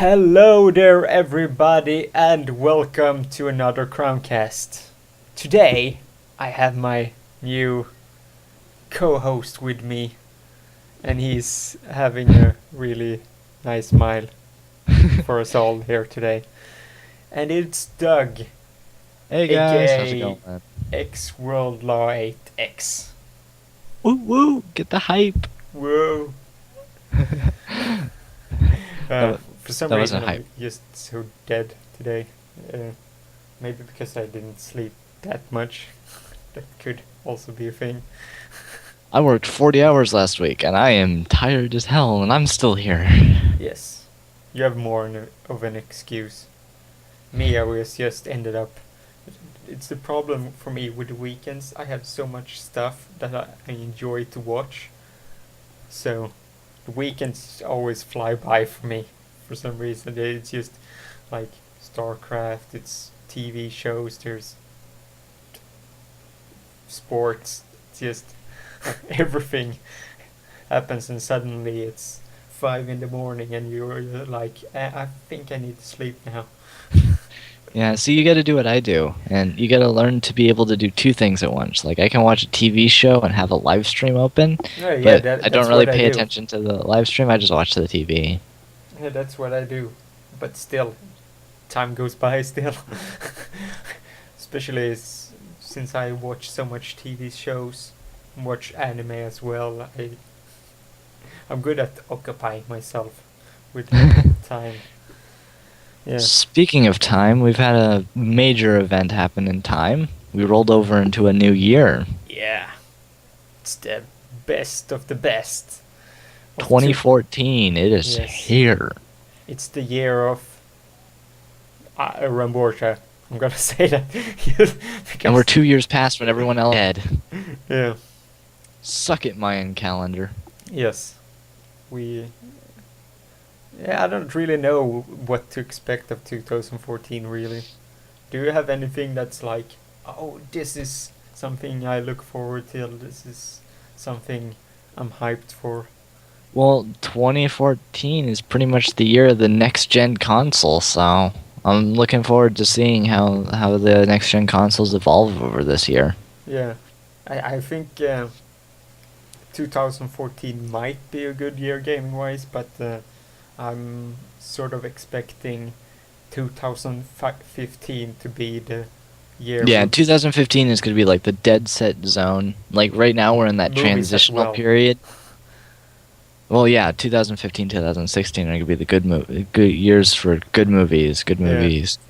Hello there, everybody, and welcome to another crowncast. Today, I have my new co-host with me, and he's having a really nice smile for us all here today. And it's Doug, Hey guys, how's it aka going, man? X World Law 8X. Woo woo, get the hype. Whoa! That was, For some that wasn't reason, hype. I'm just so dead today. Uh, Maybe because I didn't sleep that much. That could also be a thing. I worked 40 hours last week and I am tired as hell and I'm still here. Yes, you have more of an excuse. Me, I was just ended up. It's the problem for me with the weekends. I have so much stuff that I enjoy to watch. So the weekends always fly by for me for some reason. It's just like StarCraft, it's TV shows, there's sports, just everything happens, and suddenly it's 5 in the morning, and you're like, I think I need to sleep now. Yeah, see, you gotta do what I do, and you gotta learn to be able to do two things at once. Like, I can watch a TV show and have a live stream open, Oh yeah, but that I don't that's really what I pay do. attention to the live stream, I just watch the TV. Yeah, that's what I do. But still, time goes by still. Especially since I watch so much TV shows, watch anime as well. I'm good at occupying myself with time. Yeah. Speaking of time, we've had a major event happen in time. We rolled over into a new year. Yeah. It's the best of the best. Of two. 2014, it is Yes. here. It's the year of Ramborcha. I'm gonna say that. And we're Because, 2 years past when everyone else dead. yeah. Suck it, Mayan calendar. Yes. We. Yeah, I don't really know what to expect of 2014, really. Do you have anything that's like, oh, this is something I look forward to, this is something I'm hyped for? Well, 2014 is pretty much the year of the next gen console, so I'm looking forward to seeing how the next gen consoles evolve over this year. Yeah. I think 2014 might be a good year gaming wise, but I'm sort of expecting 2015 to be the year Yeah, with 2015 is going to be like the dead set zone. Like right now we're in that movies as transitional well. period. Well, yeah, 2015, 2016 are going to be the good years for good Yeah,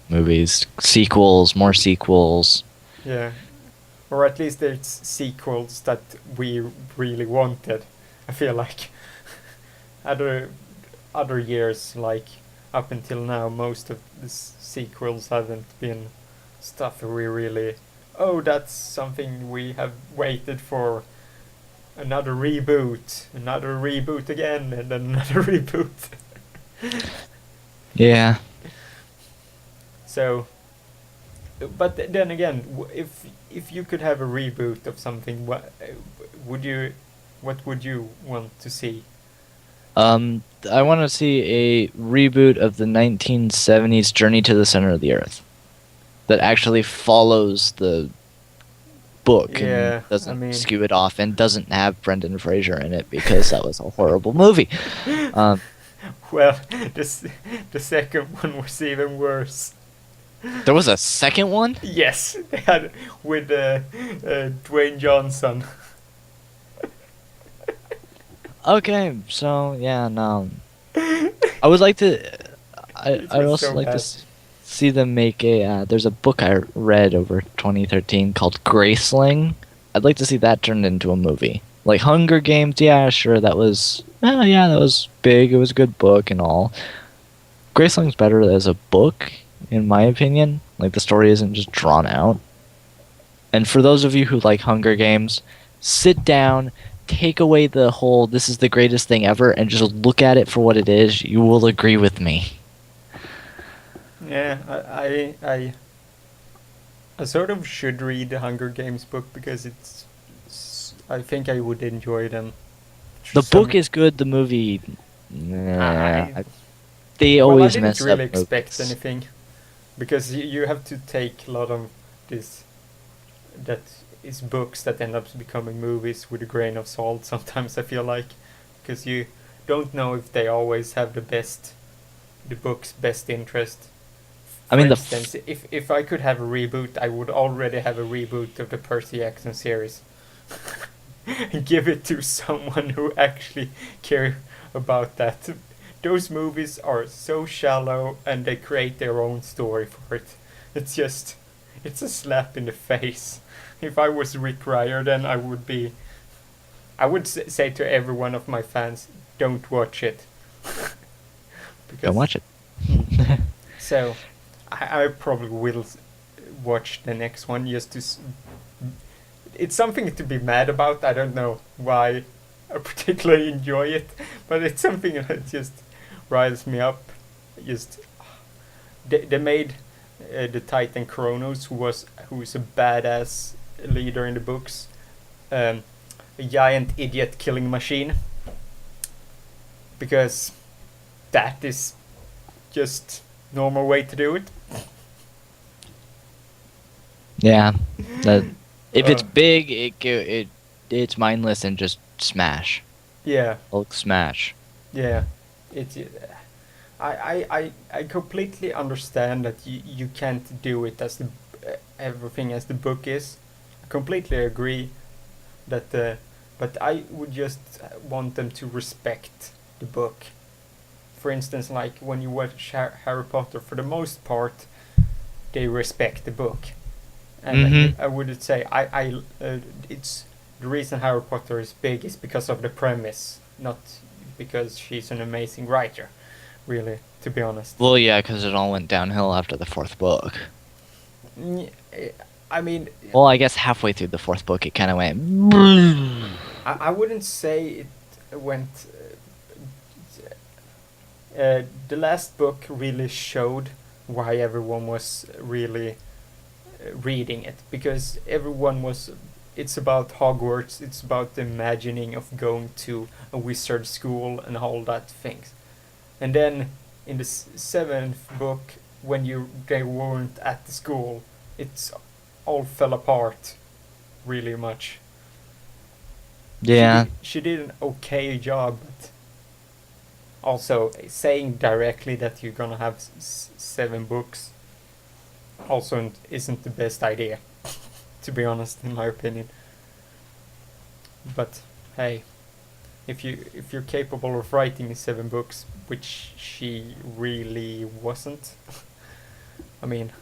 movies, sequels, more sequels. yeah. Or at least there's sequels that we really wanted. I feel like other other years, like up until now, most of the sequels haven't been stuff we really. Oh, that's something we have waited for. Another reboot again, and another reboot. Yeah. So, but then again, if you could have a reboot of something, would you? What would you want to see? I want to see a reboot of the 1970s Journey to the Center of the Earth that actually follows the book and Yeah, I doesn't mean, skew it off and doesn't have Brendan Fraser in it because that was a horrible movie. Um, well, this the second one was even worse. there was a second one? Yes, they had with Dwayne Johnson. Okay, so yeah, no. I would like to. It I'd was also so like to bad. see them make a. There's a book I read over 2013 called Graceling. I'd like to see that turned into a movie. Like Hunger Games, yeah, sure, that was. Yeah, that was big. It was a good book and all. Graceling's better as a book, in my opinion. Like the story isn't just drawn out. And for those of you who like Hunger Games, sit down, take away the whole "this is the greatest thing ever" and just look at it for what it is. You will agree with me. Yeah, I sort of should read the Hunger Games book because I think I would enjoy them. The book Some is good. The movie, I nah, They Well, I always didn't mess up really expect movies. anything because you have to take a lot of this that is books that end up becoming movies with a grain of salt. Sometimes I feel like because you don't know if they always have the book's best interest. I For mean, instance, if I could have a reboot, I would already have a reboot of the Percy Jackson series. Give it to someone who actually care about that. Those movies are so shallow and they create their own story for it. It's just, it's a slap in the face. If I was Rick Riordan, I would say to every one of my fans, don't watch it. don't Because, watch it. hmm. So, I probably will watch the next one just to. It's something to be mad about. I don't know why I particularly enjoy it, but it's something that just riles me up. Just they made the Titan Kronos, who's a badass leader in the books, um, a giant idiot killing machine, because that is just normal way to do it. Yeah, that if it's Uh, big, it's mindless and just smash. yeah, Hulk smash. yeah. It's I completely understand that you can't do it as the everything as the book is. I completely agree that but I would just want them to respect the book. For instance, like when you watch Harry Potter, for the most part, they respect the book, and Mm-hmm. I would say it's the reason Harry Potter is big is because of the premise, not because she's an amazing writer. Really, to be honest. Well, yeah, because it all went downhill after the fourth book. I mean, Well, I guess halfway through the fourth book, it kind of went. I wouldn't say it went. The last book really showed why everyone was really reading it, because everyone was. It's about Hogwarts. It's about the imagining of going to a wizard school and all that things. And then in the seventh book, when they weren't at the school, it's all fell apart really much. Yeah, She did an okay job, but also saying directly that you're gonna have 7 books also isn't the best idea, to be honest, in my opinion. But hey, if you're capable of writing 7 books, which she really wasn't, I mean,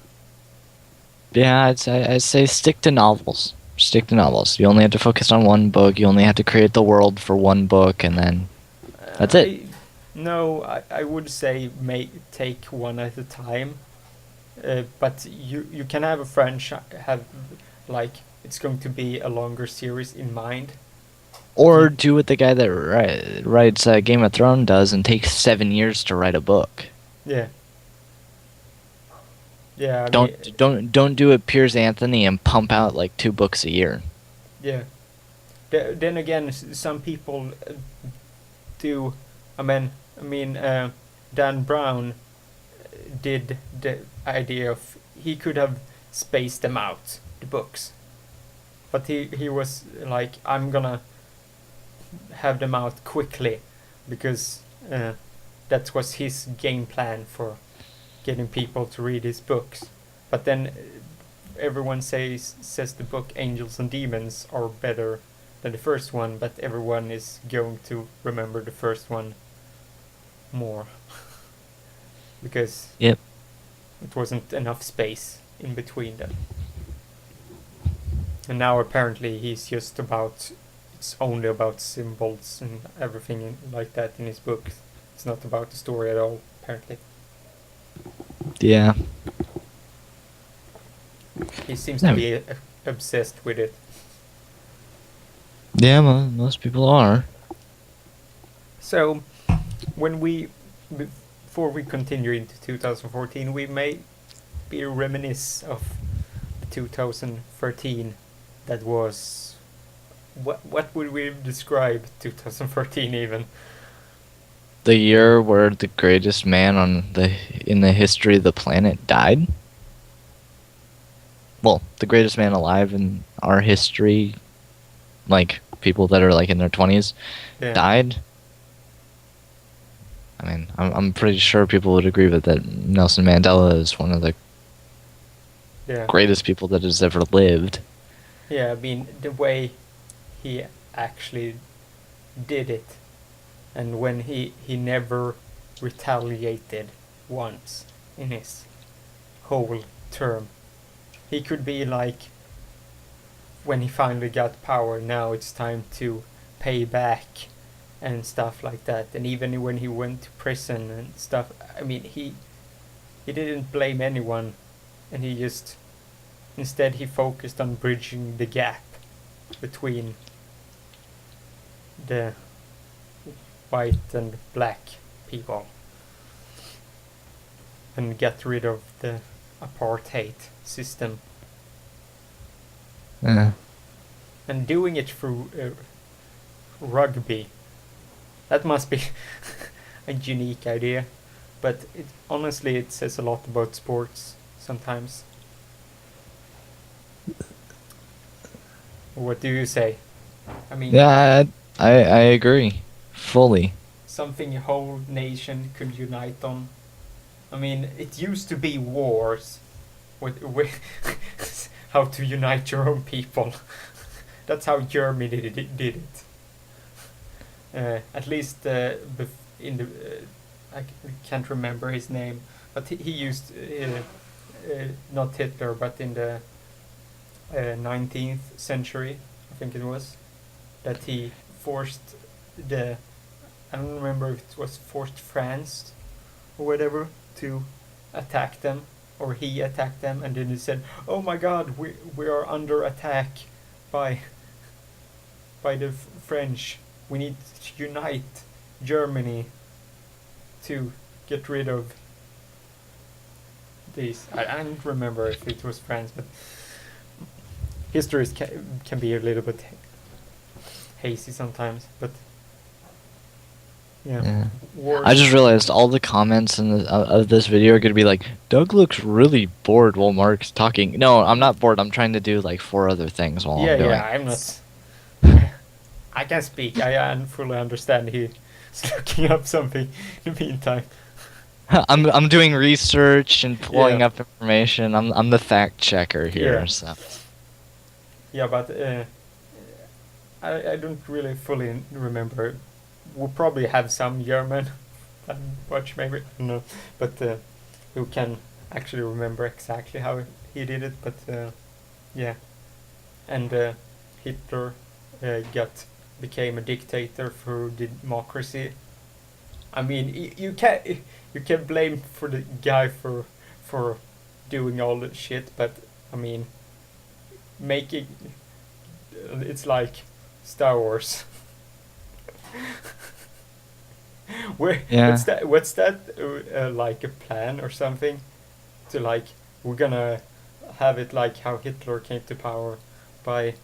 yeah. I'd say stick to novels. Stick to novels. You only have to focus on one book. You only have to create the world for one book, and then that's it. I no, I would say may take one at a time. But you can have a franchise, have like it's going to be a longer series in mind. But Or do what the guy that writes Game of Thrones does and takes 7 years to write a book. yeah, yeah. I mean, Don't do it, Piers Anthony, and pump out like 2 books a year. yeah. Then again, some people do. I mean, Dan Brown did the idea of he could have spaced them out the books, but he was like, I'm gonna have them out quickly because that was his game plan for getting people to read his books. But then everyone says the book Angels and Demons are better than the first one, but everyone is going to remember the first one more because Yep. it wasn't enough space in between them. And now apparently he's just about it's only about symbols and everything like that in his book. It's not about the story at all, apparently. Yeah. He seems to No. be obsessed with it. Yeah, most people are. So, when before we continue into 2014, we may be reminisce of 2013. That was what would we describe 2013 even? the year where the greatest man in the history of the planet died? Well, the greatest man alive in our history, like people that are like in their 20s, Yeah, died. I mean, I'm pretty sure people would agree with that. Nelson Mandela is one of the yeah, greatest people that has ever lived. yeah. I mean, the way he actually did it, and when he never retaliated once in his whole term. He could be like, when he finally got power, now it's time to pay back and stuff like that. And even when he went to prison and stuff, I mean, he didn't blame anyone, and he just, instead he focused on bridging the gap between the white and black people and get rid of the apartheid system, Yeah. and doing it through rugby. That must be a unique idea, but honestly it says a lot about sports sometimes. What do you say? I mean, Yeah, I agree fully. something a whole nation could unite on. I mean, it used to be wars with how to unite your own people. That's how Germany did it. At least in the I can't remember his name, but he used not Hitler, but in the 19th century, I think it was, that he forced the, I don't remember if it was forced France or whatever to attack them, or he attacked them, and then he said, "Oh my God, we are under attack by the French. We need to unite Germany to get rid of these." I don't remember if it was France, but history can be a little bit hazy sometimes. But yeah, Yeah. wars. I just realized all the comments of this video are gonna be like, Doug looks really bored while Mark's talking. No, I'm not bored. I'm trying to do like 4 other things while Yeah, I'm doing. yeah. I'm not. I can speak. I fully understand. He's looking up something in the meantime. I'm doing research and pulling Yeah, up information. I'm the fact checker yeah, here. So yeah. But I don't really fully remember. We'll probably have some German watch, maybe, I don't know, but who can actually remember exactly how he did it. But yeah, and Hitler became a dictator through democracy. I mean, you can blame for the guy for doing all the shit, but I mean, making it's like Star Wars. Where yeah, what's that like a plan or something to, like, we're gonna have it like how Hitler came to power by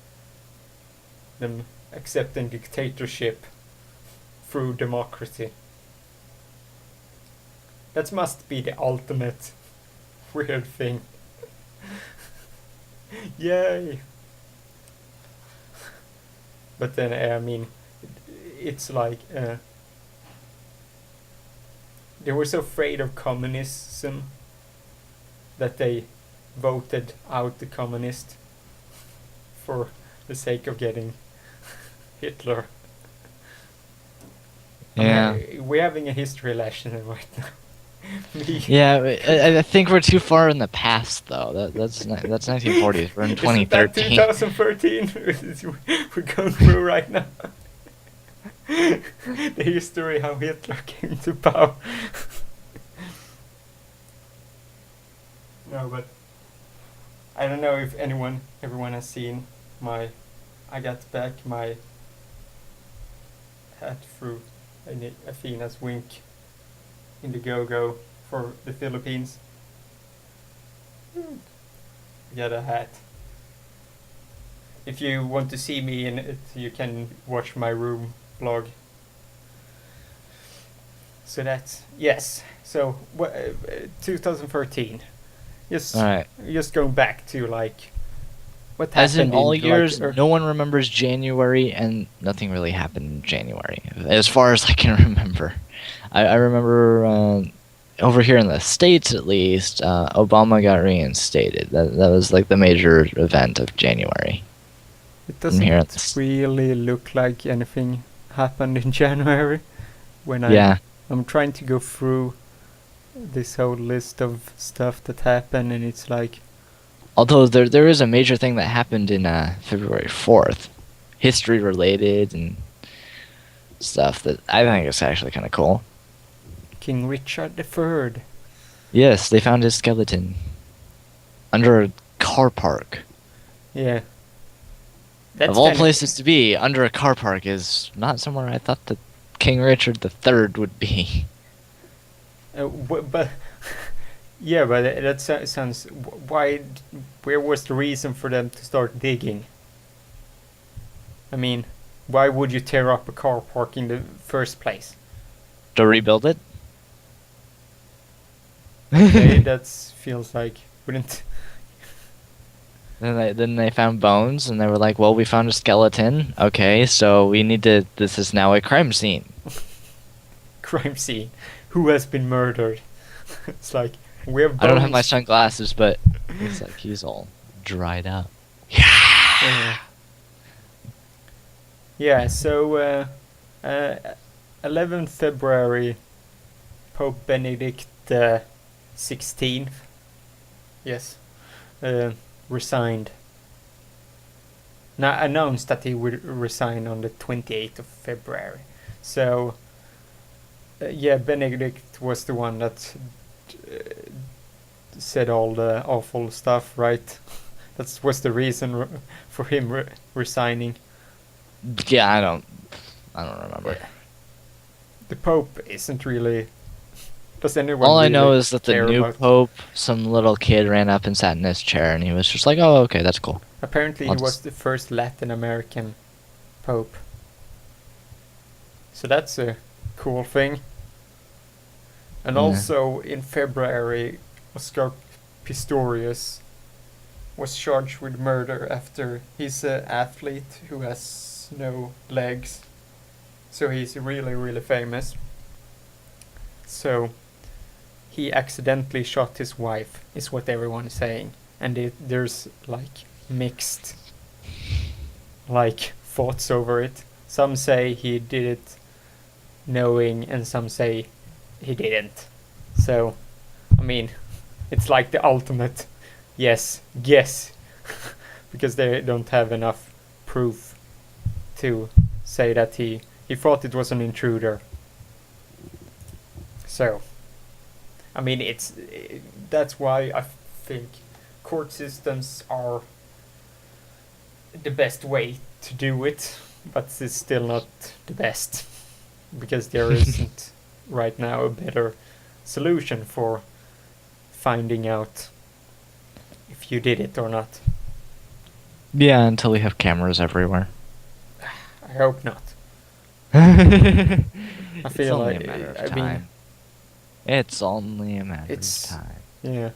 them accepting dictatorship through democracy. That must be the ultimate weird thing. Yay! But then I mean, it's like they were so afraid of communism that they voted out the communist for the sake of getting Hitler. yeah, We're having a history lesson right now. yeah. I think we're too far in the past though. That's 1940s. We're in Isn't that 2013. 2013? We're going through right now. The history how Hitler came to power. No, but I don't know if everyone has seen my. I got back my hat through Athena's wink in the go-go for the Philippines. Get a hat. If you want to see me in it, you can watch my room vlog. So that's yes. So 2013. All Just right. just going back to like what As in happened all in like years, no one remembers January, and nothing really happened in January, as far as I can remember. I remember over here in the States, at least, Obama got reinstated. That was like the major event of January. it From here, in doesn't really look like anything happened in January when yeah. I'm trying to go through this whole list of stuff that happened, and it's like Although there is a major thing that happened in February 4th, history related and stuff that I think is actually kind of cool. King Richard III. Yes, they found his skeleton under a car park. Yeah, Of that's all kind of. places to be, under a car park is not somewhere I thought that King Richard III would be. But yeah, but that sounds. Why? Where was the reason for them to start digging? I mean, why would you tear up a car park in the first place? To rebuild it? Okay, that feels like wouldn't. Then they found bones, and they were like, "Well, we found a skeleton. Okay, so we need to. This is now a crime scene." Crime scene. Who has been murdered? It's like we have I don't have my bones. sunglasses, but looks like he's all dried up. Yeah. Yeah. So, uh, 11th February, Pope Benedict 16th. Yes. Uh, resigned. Now announced that he would resign on the 28th of February. So, yeah, Benedict was the one that uh, said all the awful stuff, right? That was the reason for him resigning. Yeah, I don't remember. Yeah. The Pope isn't really. Does anyone All I know really is that the care new about? pope, some little kid ran up and sat in his chair, and he was just like, "Oh, okay, that's cool." Apparently, he I'll was just the first Latin American Pope. So that's a cool thing. And yeah. also in February, Oscar Pistorius was charged with murder after he's an athlete who has no legs. So he's really, really famous. So he accidentally shot his wife, is what everyone is saying. And there's like mixed like thoughts over it. Some say he did it knowing, and some say he didn't. So, I mean, it's like the ultimate yes, guess, because they don't have enough proof to say that he thought it was an intruder. So, I mean, that's why I think court systems are the best way to do it, but it's still not the best because there isn't right now a better solution for finding out if you did it or not. Yeah, until we have cameras everywhere. I hope not. I It's feel only like a matter of I time. mean It's only a matter of it's time. yeah.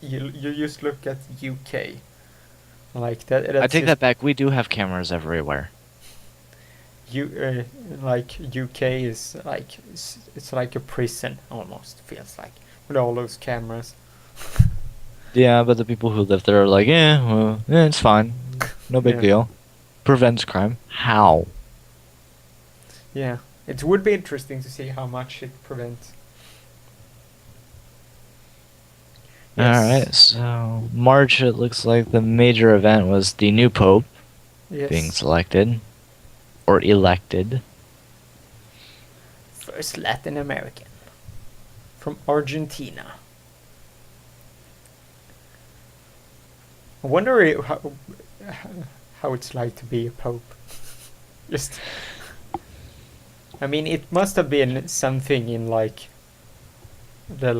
You just look at UK like that. I That's take just that back. We do have cameras everywhere. like UK is like it's like a prison almost feels like with all those cameras. Yeah, but the people who live there are like, yeah, well, yeah, it's fine. No big Yeah. deal. Prevents crime. How? Yeah, it would be interesting to see how much it prevents. Yes. Alright, so March, it looks like the major event was the new pope being Yes. selected. Or elected. First Latin American from Argentina. I wonder how it's like to be a pope. Just, I mean, it must have been something in like the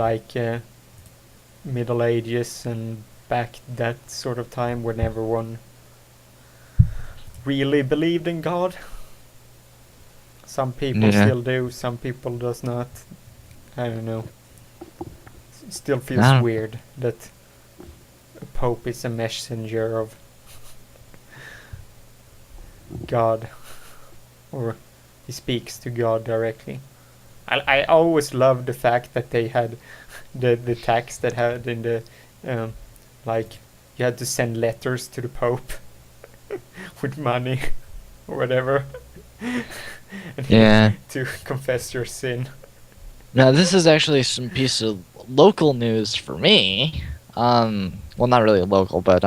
Middle Ages and back that sort of time when everyone really believed in God. Some people Yeah. still do, some people does not. I don't know. It still feels I don't, weird that a pope is a messenger of God, or he speaks to God directly. I always loved the fact that they had the tax that had in the um, like you had to send letters to the Pope with money or whatever, and yeah. to confess your sin. Now this is actually some piece of local news for me. Well, not really local, but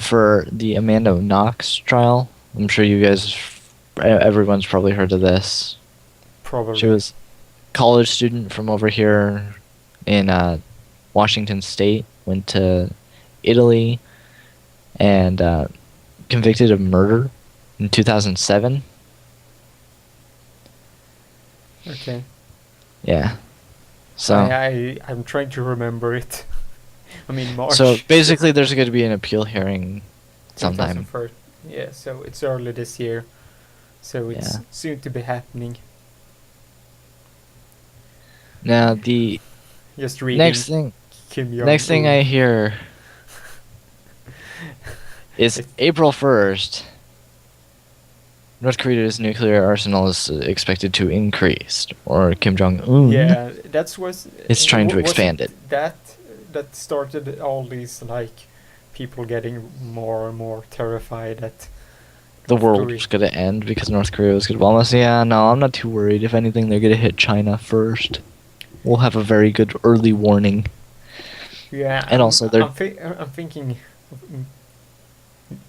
for the Amanda Knox trial. I'm sure you guys, everyone's probably heard of this. She Probably. was a college student from over here in Washington State, went to Italy, and convicted of murder in 2007. Okay. Yeah. I So, I I'm trying to remember it. I mean so March basically, there's going to be an appeal hearing sometime. 2001. Yeah, so it's early this year. So it's Yeah. soon to be happening. Now the Just next reading thing, Kim Jong next thing Un. I hear is It, April 1st. North Korea's nuclear arsenal is expected to increase, or Kim Jong Un yeah, that's is trying to was expand it. it that started all these like people getting more and more terrified that The North world Korea. was going to end because North Korea was going to bomb us. Yeah, no, I'm not too worried. If anything, they're going to hit China first. We'll have a very good early warning. Yeah, And also, they're I'm thinking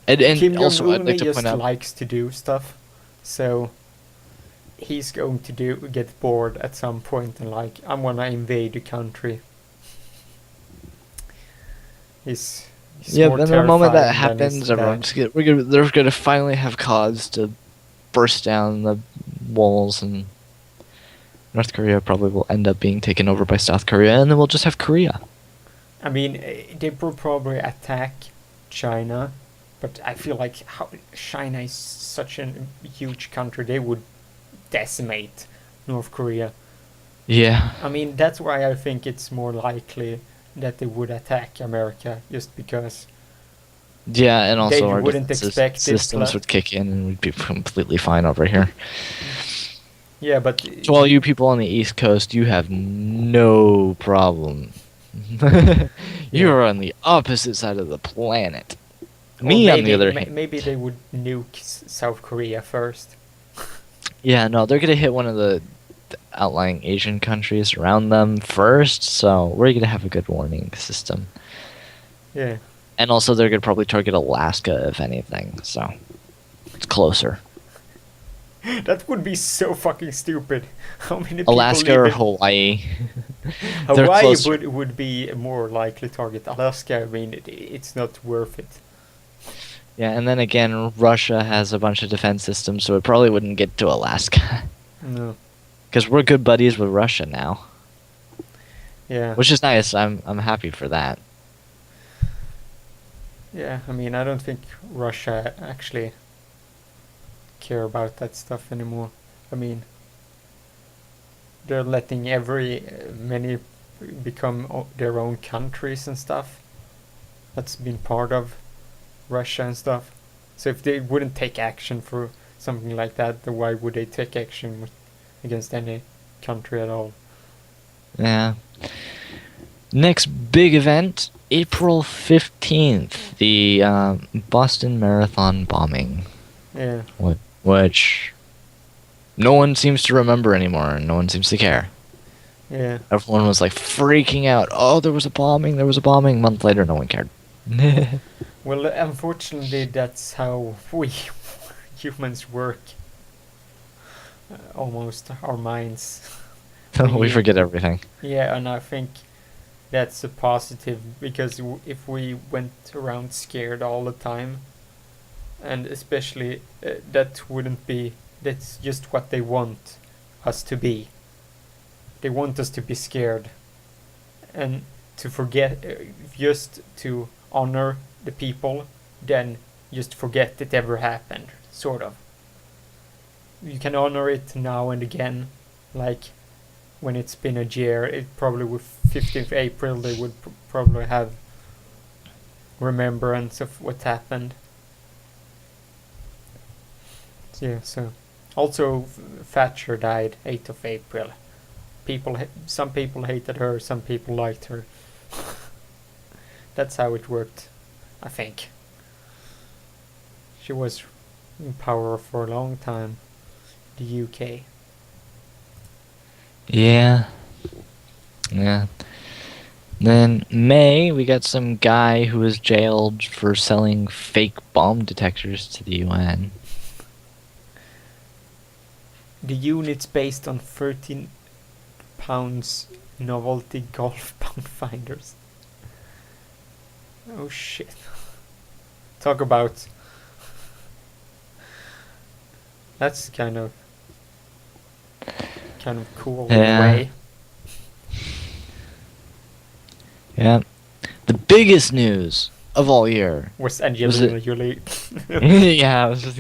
and Kim Jong also, I'd Un like to point just out likes to do stuff, so he's going to get bored at some point and like I'm gonna invade the country. He's yeah, more but then the moment that terrifying than his happens, dad. they're gonna finally have cause to burst down the walls, and North Korea probably will end up being taken over by South Korea, and then we'll just have Korea. I mean, they will probably attack China, but I feel like how China is such a huge country, they would decimate North Korea. Yeah, I mean, that's why I think it's more likely that they would attack America, just because yeah, and they also our wouldn't defense expect it. systems would kick in, and we'd be completely fine over here. Yeah, but To all you people on the East Coast, you have no problem. You yeah, are on the opposite side of the planet. or Me, on the other hand, maybe they would nuke South Korea first. yeah, no, they're gonna hit one of the outlying Asian countries around them first, so we're gonna have a good warning system. Yeah, And also, they're gonna probably target Alaska, if anything, so it's closer. that would be so fucking stupid. How many people Alaska live or in Hawaii. They're Hawaii? closer. Would be a more likely target. Alaska, I mean, it's not worth it. Yeah, and then again, Russia has a bunch of defense systems, so it probably wouldn't get to Alaska. No. Because we're good buddies with Russia now, Yeah. which is nice. I'm happy for that. Yeah, I mean, I don't think Russia actually care about that stuff anymore. I mean, they're letting every many become their own countries and stuff. That's been part of Russia and stuff. So if they wouldn't take action for something like that, then why would they take action against any country at all? Yeah. Next big event, April 15th, the Boston Marathon bombing, Yeah. which no one seems to remember anymore, and no one seems to care. Yeah. Everyone was like freaking out. Oh, there was a bombing. There was a bombing. A month later, no one cared. Well, unfortunately, that's how we humans work. Almost our minds. We forget everything. Yeah, and I think that's a positive because if we went around scared all the time, and especially that wouldn't be. That's just what they want us to be. They want us to be scared, and to forget, just to honor the people, then just forget it ever happened. sort of. You can honor it now and again, like when it's been a year. It probably with 15th April they would probably have remembrance of what happened. Yeah, so also Thatcher died 8th of April. Some people hated her, some people liked her. That's how it worked, I think. She was in power for a long time. The UK. Yeah. Yeah. Then May, we got some guy who was jailed for selling fake bomb detectors to the UN. The unit's based on 13 pounds novelty golf pound finders. Oh shit. Talk about... That's kind of cool in a Yeah. way. Yeah. The biggest news of all year. Was Angelina Jolie. Yeah, it was just,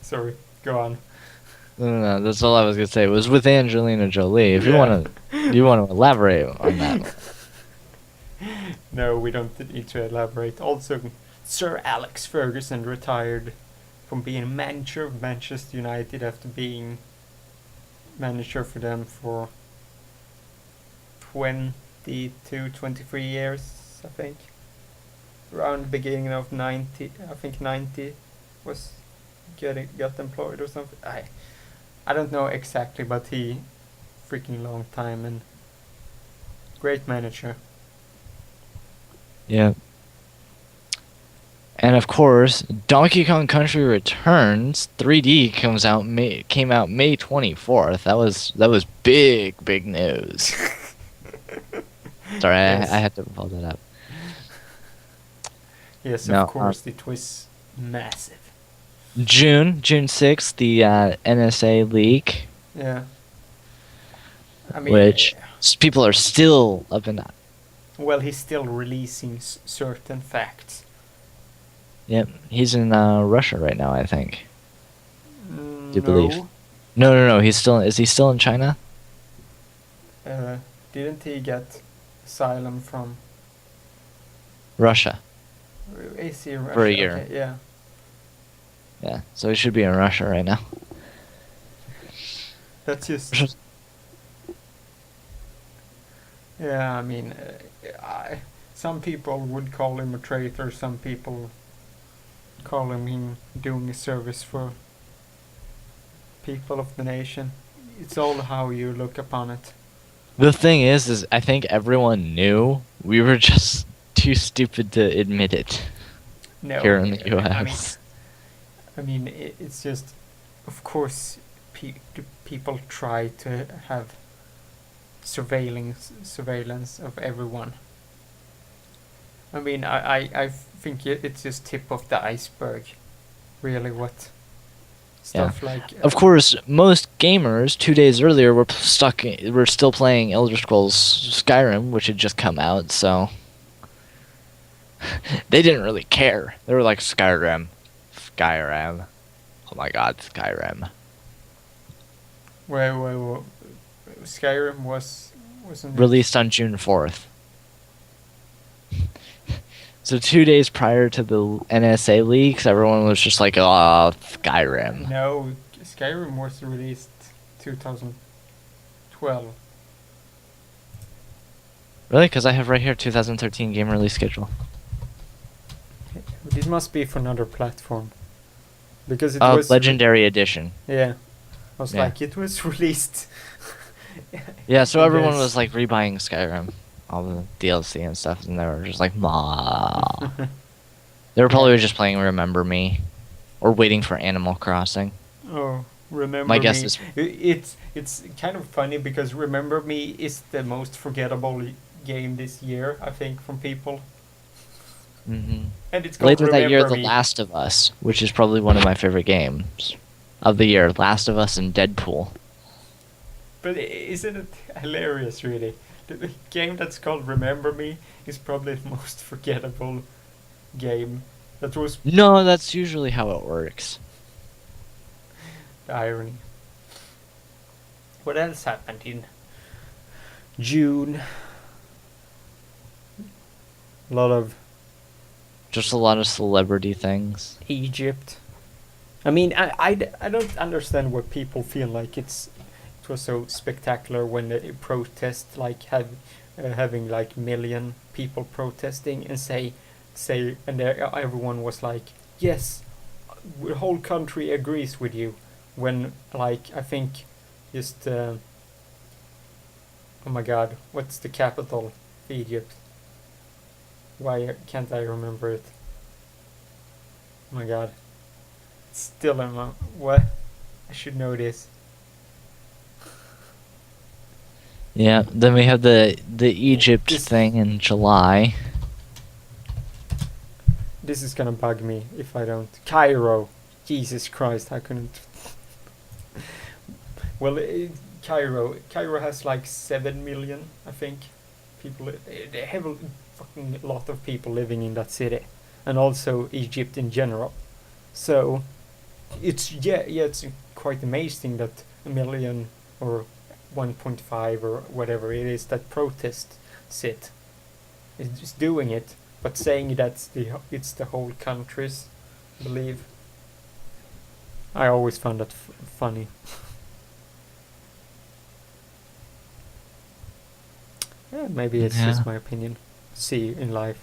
Sorry, go on. no, that's all I was gonna say. It was with Angelina Jolie. If Yeah. you want to elaborate on that. No, we don't need to elaborate. Also, Sir Alex Ferguson retired from being manager of Manchester United after being manager for them for 23 years, I think. Around the beginning of 90, I think 90 was got employed or something. I don't know exactly, but he freaking long time and great manager. Yeah. And of course, Donkey Kong Country Returns 3D came out May 24th. That was big news. Sorry, Yes. I had to pull that up. Yes, No, of course, it was massive. June 6th, the NSA leak, Yeah. I mean, which people are still up in that. well, he's still releasing certain facts. Yep, he's in Russia right now, I think. Do you No. believe? No. Is he still in China? Didn't he get asylum from... Russia. Is he in Russia? For a year. Okay, yeah. Yeah, so he should be in Russia right now. That's just... Yeah, I mean, some people would call him a traitor, some people call him doing a service for people of the nation. It's all how you look upon it. The thing is I think everyone knew. We were just too stupid to admit it. No, Here in the US. I mean, it's just, of course, people try to have surveillance of everyone. I mean, I think it's just tip of the iceberg, really. What stuff like? Of course, most gamers 2 days earlier were still playing Elder Scrolls Skyrim, which had just come out, so they didn't really care. They were like, Skyrim. Oh my god, Skyrim. Well, Skyrim wasn't Released on June 4th. So 2 days prior to the NSA leaks, everyone was just like, oh, Skyrim. No, Skyrim was released 2012. Really? Because I have right here 2013 game release schedule. This must be for another platform. Because it was... Legendary Edition. Yeah. I was Yeah. like, it was released... Yeah, so everyone Yes. was like rebuying Skyrim, all the DLC and stuff, and they were just like, "Ma." They were probably just playing Remember Me, or waiting for Animal Crossing. Oh, Remember My guess Me. is- It's kind of funny because Remember Me is the most forgettable game this year, I think, from people. Mm-hmm. And it's called Later that year, Remember The Me. Last of Us, which is probably one of my favorite games of the year. Last of Us and Deadpool. But isn't it hilarious, really? The game that's called Remember Me is probably the most forgettable game That was No, that's usually how it works. the irony. What else happened in June? A lot of Just a lot of celebrity things. Egypt. I mean, I don't understand why people feel like it was so spectacular when the protest like having like million people protesting and say and everyone was like, yes, the whole country agrees with you, when like I think just oh my god, what's the capital of Egypt? Why can't I remember it? Oh my god, it's still in my what? I should know this. Yeah, then we have the Egypt This thing in July. this is gonna bug me if I don't. Cairo. Jesus Christ, I couldn't. Well, Cairo has like 7 million, I think, people. They have a fucking lot of people living in that city, and also Egypt in general. So it's it's quite amazing that a million or 1.5 or whatever it is that protest sit is just doing it, but saying that it's the whole country's belief. I always found that funny. Yeah, maybe it's Yeah. just my opinion. See in life.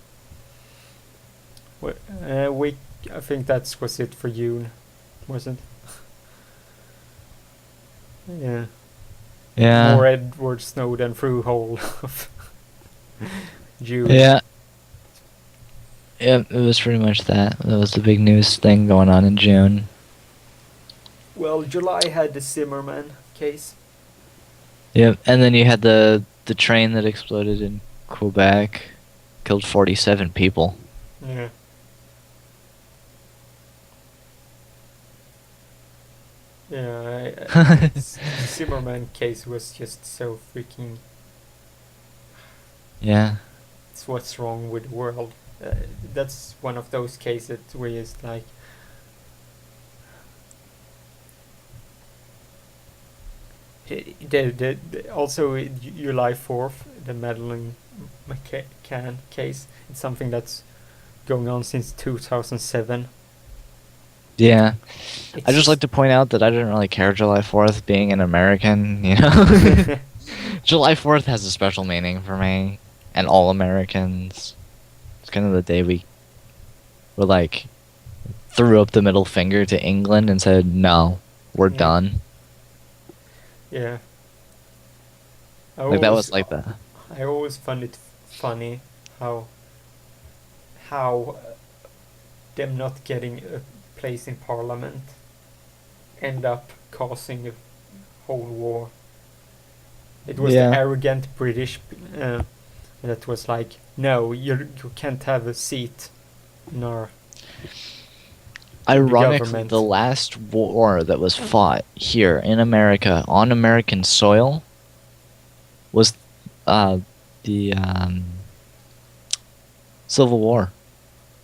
We I think that was it for June, wasn't? Yeah. Yeah. More Edward Snowden through whole of June. Yeah. Yep, it was pretty much that. That was the big news thing going on in June. Well, July had the Zimmerman case. Yep, and then you had the train that exploded in Quebec, killed 47 people. Yeah. Yeah, the Zimmerman case was just so freaking. Yeah. It's what's wrong with the world. That's one of those cases where it's like. Also, July 4th, the Madeleine McCann case. It's something that's going on since 2007. Yeah. It's I just like to point out that I didn't really care July 4th being an American, you know? July 4th has a special meaning for me and all Americans. It's kind of the day we were like threw up the middle finger to England and said, "No, we're Yeah. done." Yeah. Like that was like the I always find it funny how how them not getting a place in parliament end up causing a whole war. It was the Yeah. arrogant British that was like, no, you can't have a seat in our Ironically, government. the last war that was fought here in America on American soil was the Civil War.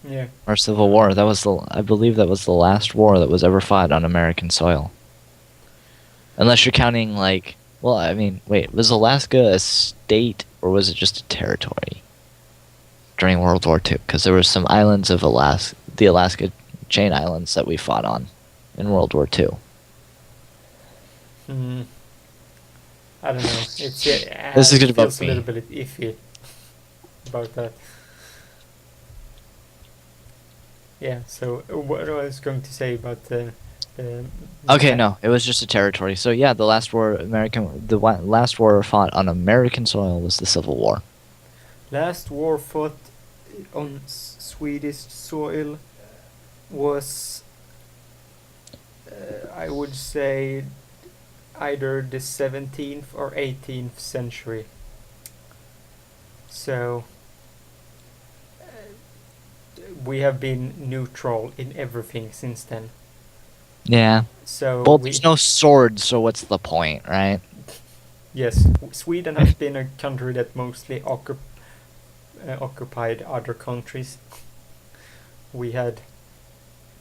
Yeah. Or Civil War. That was I believe that was the last war that was ever fought on American soil. Unless you're counting like, well, I mean, wait, was Alaska a state or was it just a territory during World War II? Because there were some islands of Alaska, the Alaska chain islands that we fought on in World War II. Hmm. I don't know. It's This is it gonna bug feels a little me. bit iffy about that. Yeah. So what I was going to say about the Okay, no, it was just a territory. So yeah, the last war last war fought on American soil was the Civil War. last war fought on Swedish soil was I would say either the 17th or 18th century. So we have been neutral in everything since then. Yeah. So Well, there's no swords, so what's the point, right? yes, Sweden has been a country that mostly occupied other countries. we had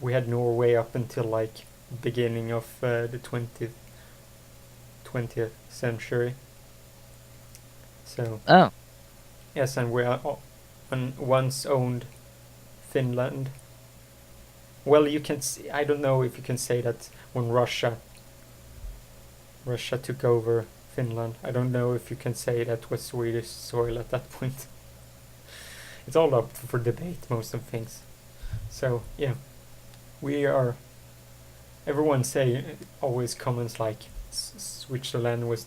Norway up until like beginning of the 20th century. So Oh, yes, and once owned Finland. Well, you can. I don't know if you can say that when Russia took over Finland. I don't know if you can say that was Swedish soil at that point. It's all up for debate, most of things. So yeah, we are. Everyone always comments like Switzerland was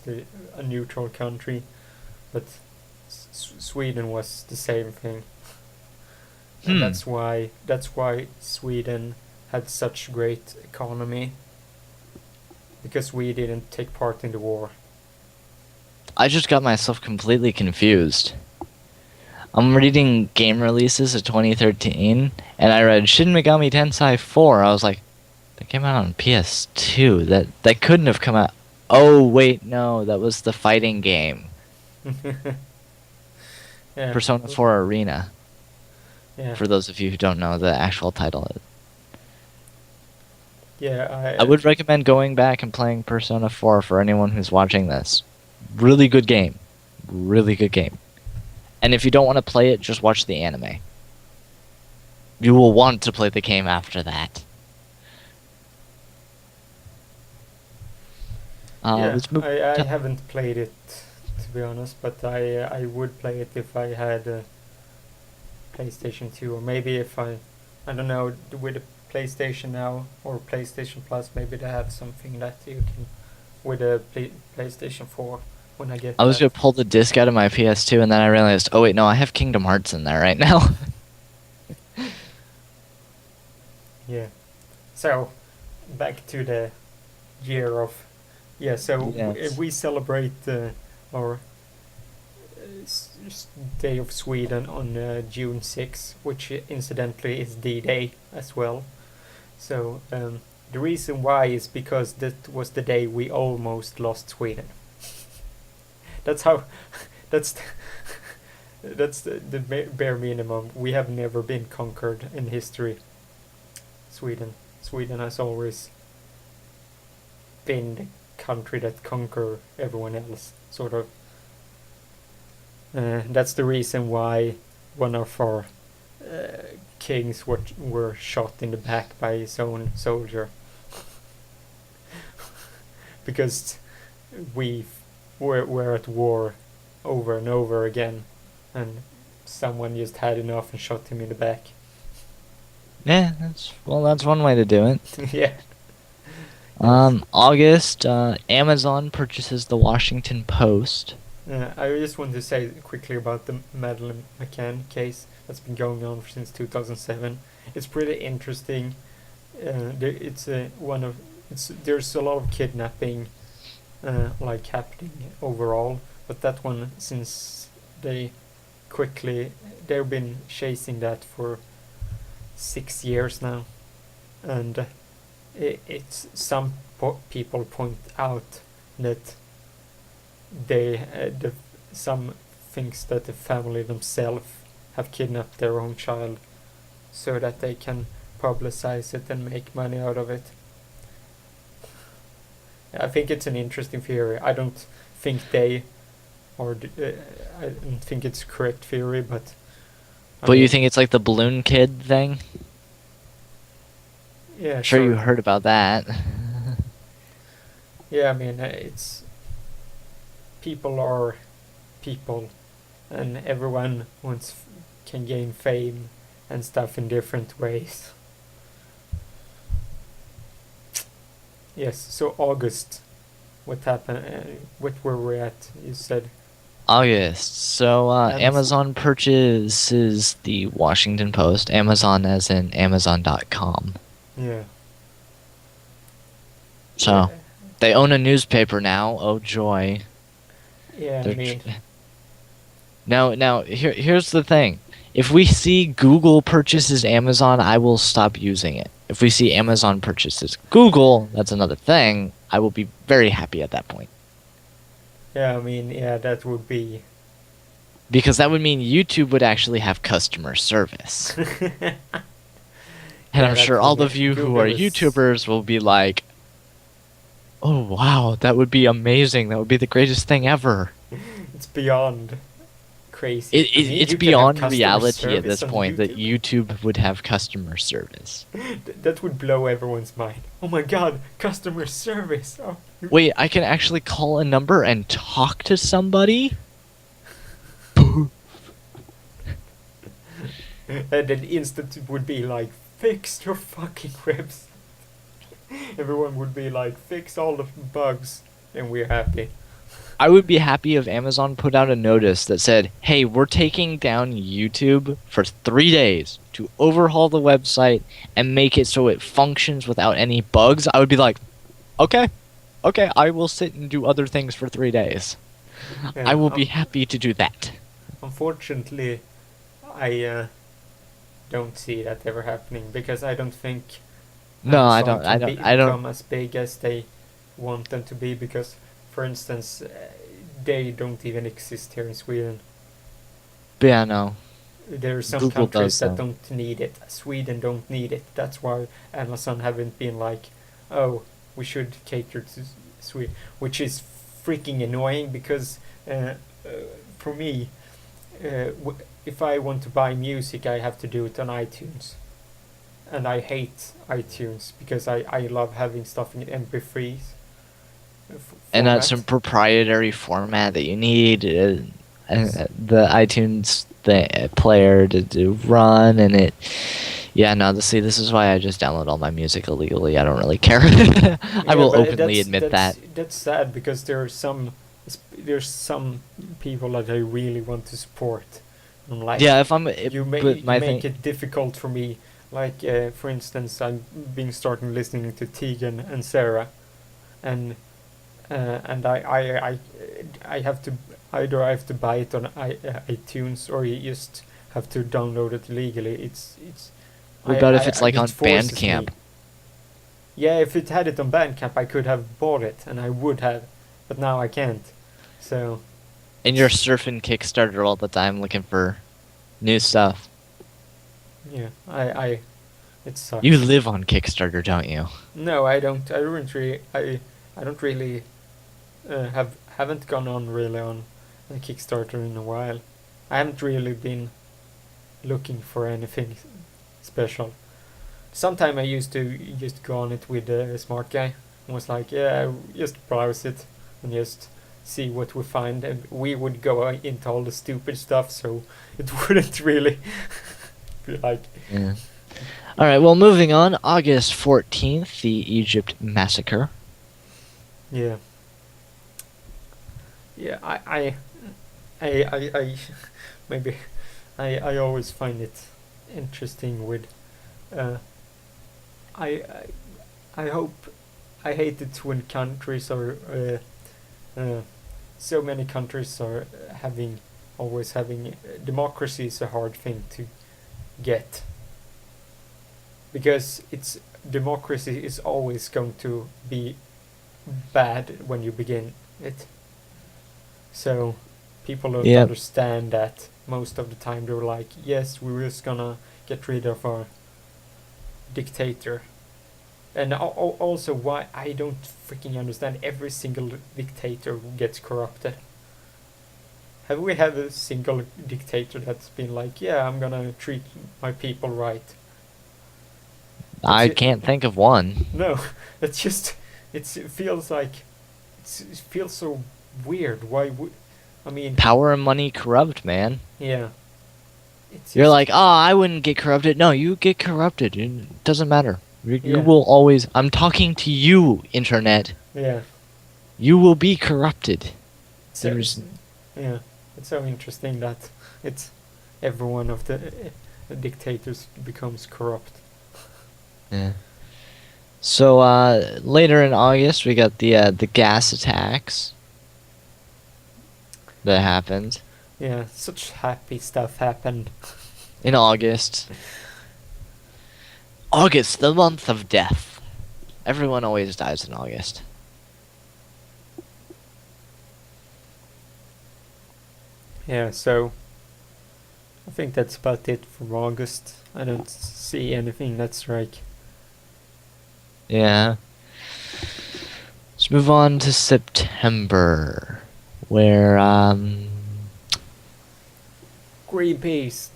a neutral country, but Sweden was the same thing, and hmm. that's why Sweden had such great economy, because we didn't take part in the war. I just got myself completely confused. I'm reading game releases of 2013, and I read Shin Megami Tensei 4. I was like, that came out on PS2. That couldn't have come out. Oh wait, no, that was the fighting game, Yeah, Persona 4 Arena. yeah, For those of you who don't know the actual title, yeah. I would recommend going back and playing Persona 4 for anyone who's watching this. Really good game, really good game. And if you don't want to play it, just watch the anime. You will want to play the game after that. Yeah, Let's move. I haven't played it, to be honest, but I would play it if I had a PlayStation 2, or maybe if I don't know, with a PlayStation Now or PlayStation Plus, maybe they have something that you can with a PlayStation 4 when I get I was that. gonna pull the disc out of my PS2, and then I realized, oh wait, no, I have Kingdom Hearts in there right now. Yeah. So back to the year of yeah. So Yes. we celebrate our Day of Sweden on June 6th, which incidentally is D-Day as well. So the reason why is because that was the day we almost lost Sweden. That's how. That's the bare minimum. We have never been conquered in history. Sweden has always been the country that conquer everyone else, sort of. That's the reason why one of our kings were shot in the back by his own soldier. Because we're at war over and over again, and someone just had enough and shot him in the back. Yeah, that's one way to do it. Yeah. Yes. August, Amazon purchases the Washington Post. I just want to say quickly about the Madeleine McCann case that's been going on since 2007. It's pretty interesting. There's a lot of kidnapping, like happening overall, but that one, since they've been chasing that for 6 years now, and it's some people point out that some thinks that the family themselves have kidnapped their own child so that they can publicize it and make money out of it. I think it's an interesting theory. I don't think I don't think it's a correct theory, but But you think it's like the balloon kid thing? yeah, Sure, you sort of. heard about that. Yeah, I mean, it's people are people, and everyone can gain fame and stuff in different ways. Yes. So August, what happened? What were we at? You said August. So Amazon. Amazon purchases the Washington Post. Amazon as in Amazon.com. Yeah. So Yeah. they own a newspaper now. Oh joy. Yeah. I They're mean, now here's the thing. If we see Google purchases Amazon, I will stop using it. If we see Amazon purchases Google, that's another thing. I will be very happy at that point. yeah. I mean, yeah. That would be. Because that would mean YouTube would actually have customer service. And I'm Yeah, sure that all will. of you who are Google is. YouTubers will be like, "Oh wow, that would be amazing. That would be the greatest thing ever." It's beyond crazy. It, I it mean, it's you can have beyond customer reality at service this on point that YouTube. YouTube would have customer service. That would blow everyone's mind. Oh my god, customer service! Oh. Wait, I can actually call a number and talk to somebody? And then instant would be like, fix your fucking website. Everyone would be like, fix all the bugs, and we're happy. I would be happy if Amazon put out a notice that said, "Hey, we're taking down YouTube for 3 days to overhaul the website and make it so it functions without any bugs." I would be like, "Okay. Okay, I will sit and do other things for 3 days. I Yeah, will be happy to do that." unfortunately, I don't see that ever happening because I don't think No, I Amazon don't I can don't I don't become as big as they want them to be because, for instance, they don't even exist here in Sweden. but yeah, no. There are some Google countries does that though. don't need it. Sweden don't need it. That's why Amazon haven't been like, oh, we should cater to Sweden, which is freaking annoying because uh, uh, for me, if I want to buy music, I have to do it on iTunes. And I hate iTunes because I love having stuff in MP3s And that's some format. proprietary format that you need the iTunes player to run, and it. Yeah, no. See, this is why I just download all my music illegally. I don't really care. I Yeah, will but openly admit that. that's sad because there's some people that I really want to support. I'm like, Yeah, if but you my make thing. it difficult for me. Like for instance, I'm being starting listening to Tegan and Sarah, and I have to either I have to buy it on iTunes or you just have to download it legally. It's What about if it's like it on forces me. Bandcamp? Yeah, if it had it on Bandcamp, I could have bought it and I would have, but now I can't. So And you're surfing Kickstarter all the time looking for new stuff. yeah, I it You sucks. live on Kickstarter, don't you? No, I don't. I don't really. I don't really haven't gone on really on a Kickstarter in a while. I haven't really been looking for anything special. Sometime I used to just go on it with a smart guy and was like, yeah, just browse it and just see what we find, and we would go into all the stupid stuff, so it wouldn't really be like, Yeah. All right. Well, moving on. August 14th, the Egypt massacre. yeah, yeah. I maybe I always find it interesting with uh, I, I hope I hate it when countries are so many countries are having always having democracy is a hard thing to get because it's democracy is always going to be bad when you begin it. So people don't Yep. understand that most of the time. They're like, yes, we're just gonna get rid of our dictator. And also why I don't freaking understand every single dictator gets corrupted. Have we had a single dictator that's been like, yeah, I'm gonna treat my people right? I can't think of one. No, it's just it feels like it feels so weird. Why would I mean? Power and money corrupt, man. Yeah, it's You're just like, oh, I wouldn't get corrupted. No, you get corrupted. It doesn't matter. You yeah, will always. I'm talking to you, internet. yeah. You will be corrupted. So There's. yeah, it's so interesting that it's every one of the dictators becomes corrupt. Yeah. So later in August, we got the gas attacks that happened Yeah, such happy stuff happened. in August. August, the month of death. Everyone always dies in August. Yeah, so I think that's about it for August. I don't see anything that's like. Yeah. Let's move on to September, where Greenpeace.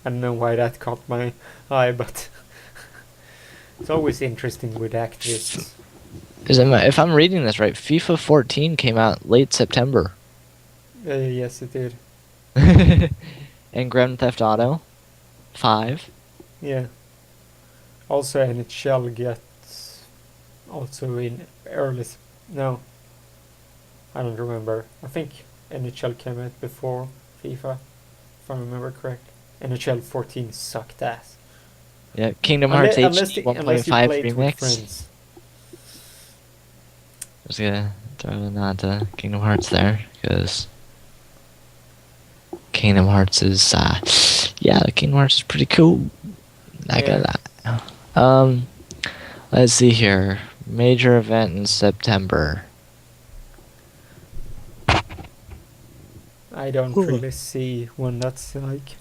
I don't know why that caught my eye, but it's always interesting with activists. if I'm reading this right, FIFA 14 came out late September. Yes, it did. And Grand Theft Auto 5. Yeah. Also, NHL gets also in early. No, I don't remember. I think NHL came out before FIFA, if I remember correct. NHL 14 sucked ass. Yeah, Kingdom Hearts Unless, HD unless you 1.5 play it with remix. friends. I was gonna throw a nod to Kingdom Hearts there, because Kingdom Hearts is, yeah, Kingdom Hearts is pretty cool. Not Yeah. gonna lie. Let's see here. Major event in September. I don't really see one that's like.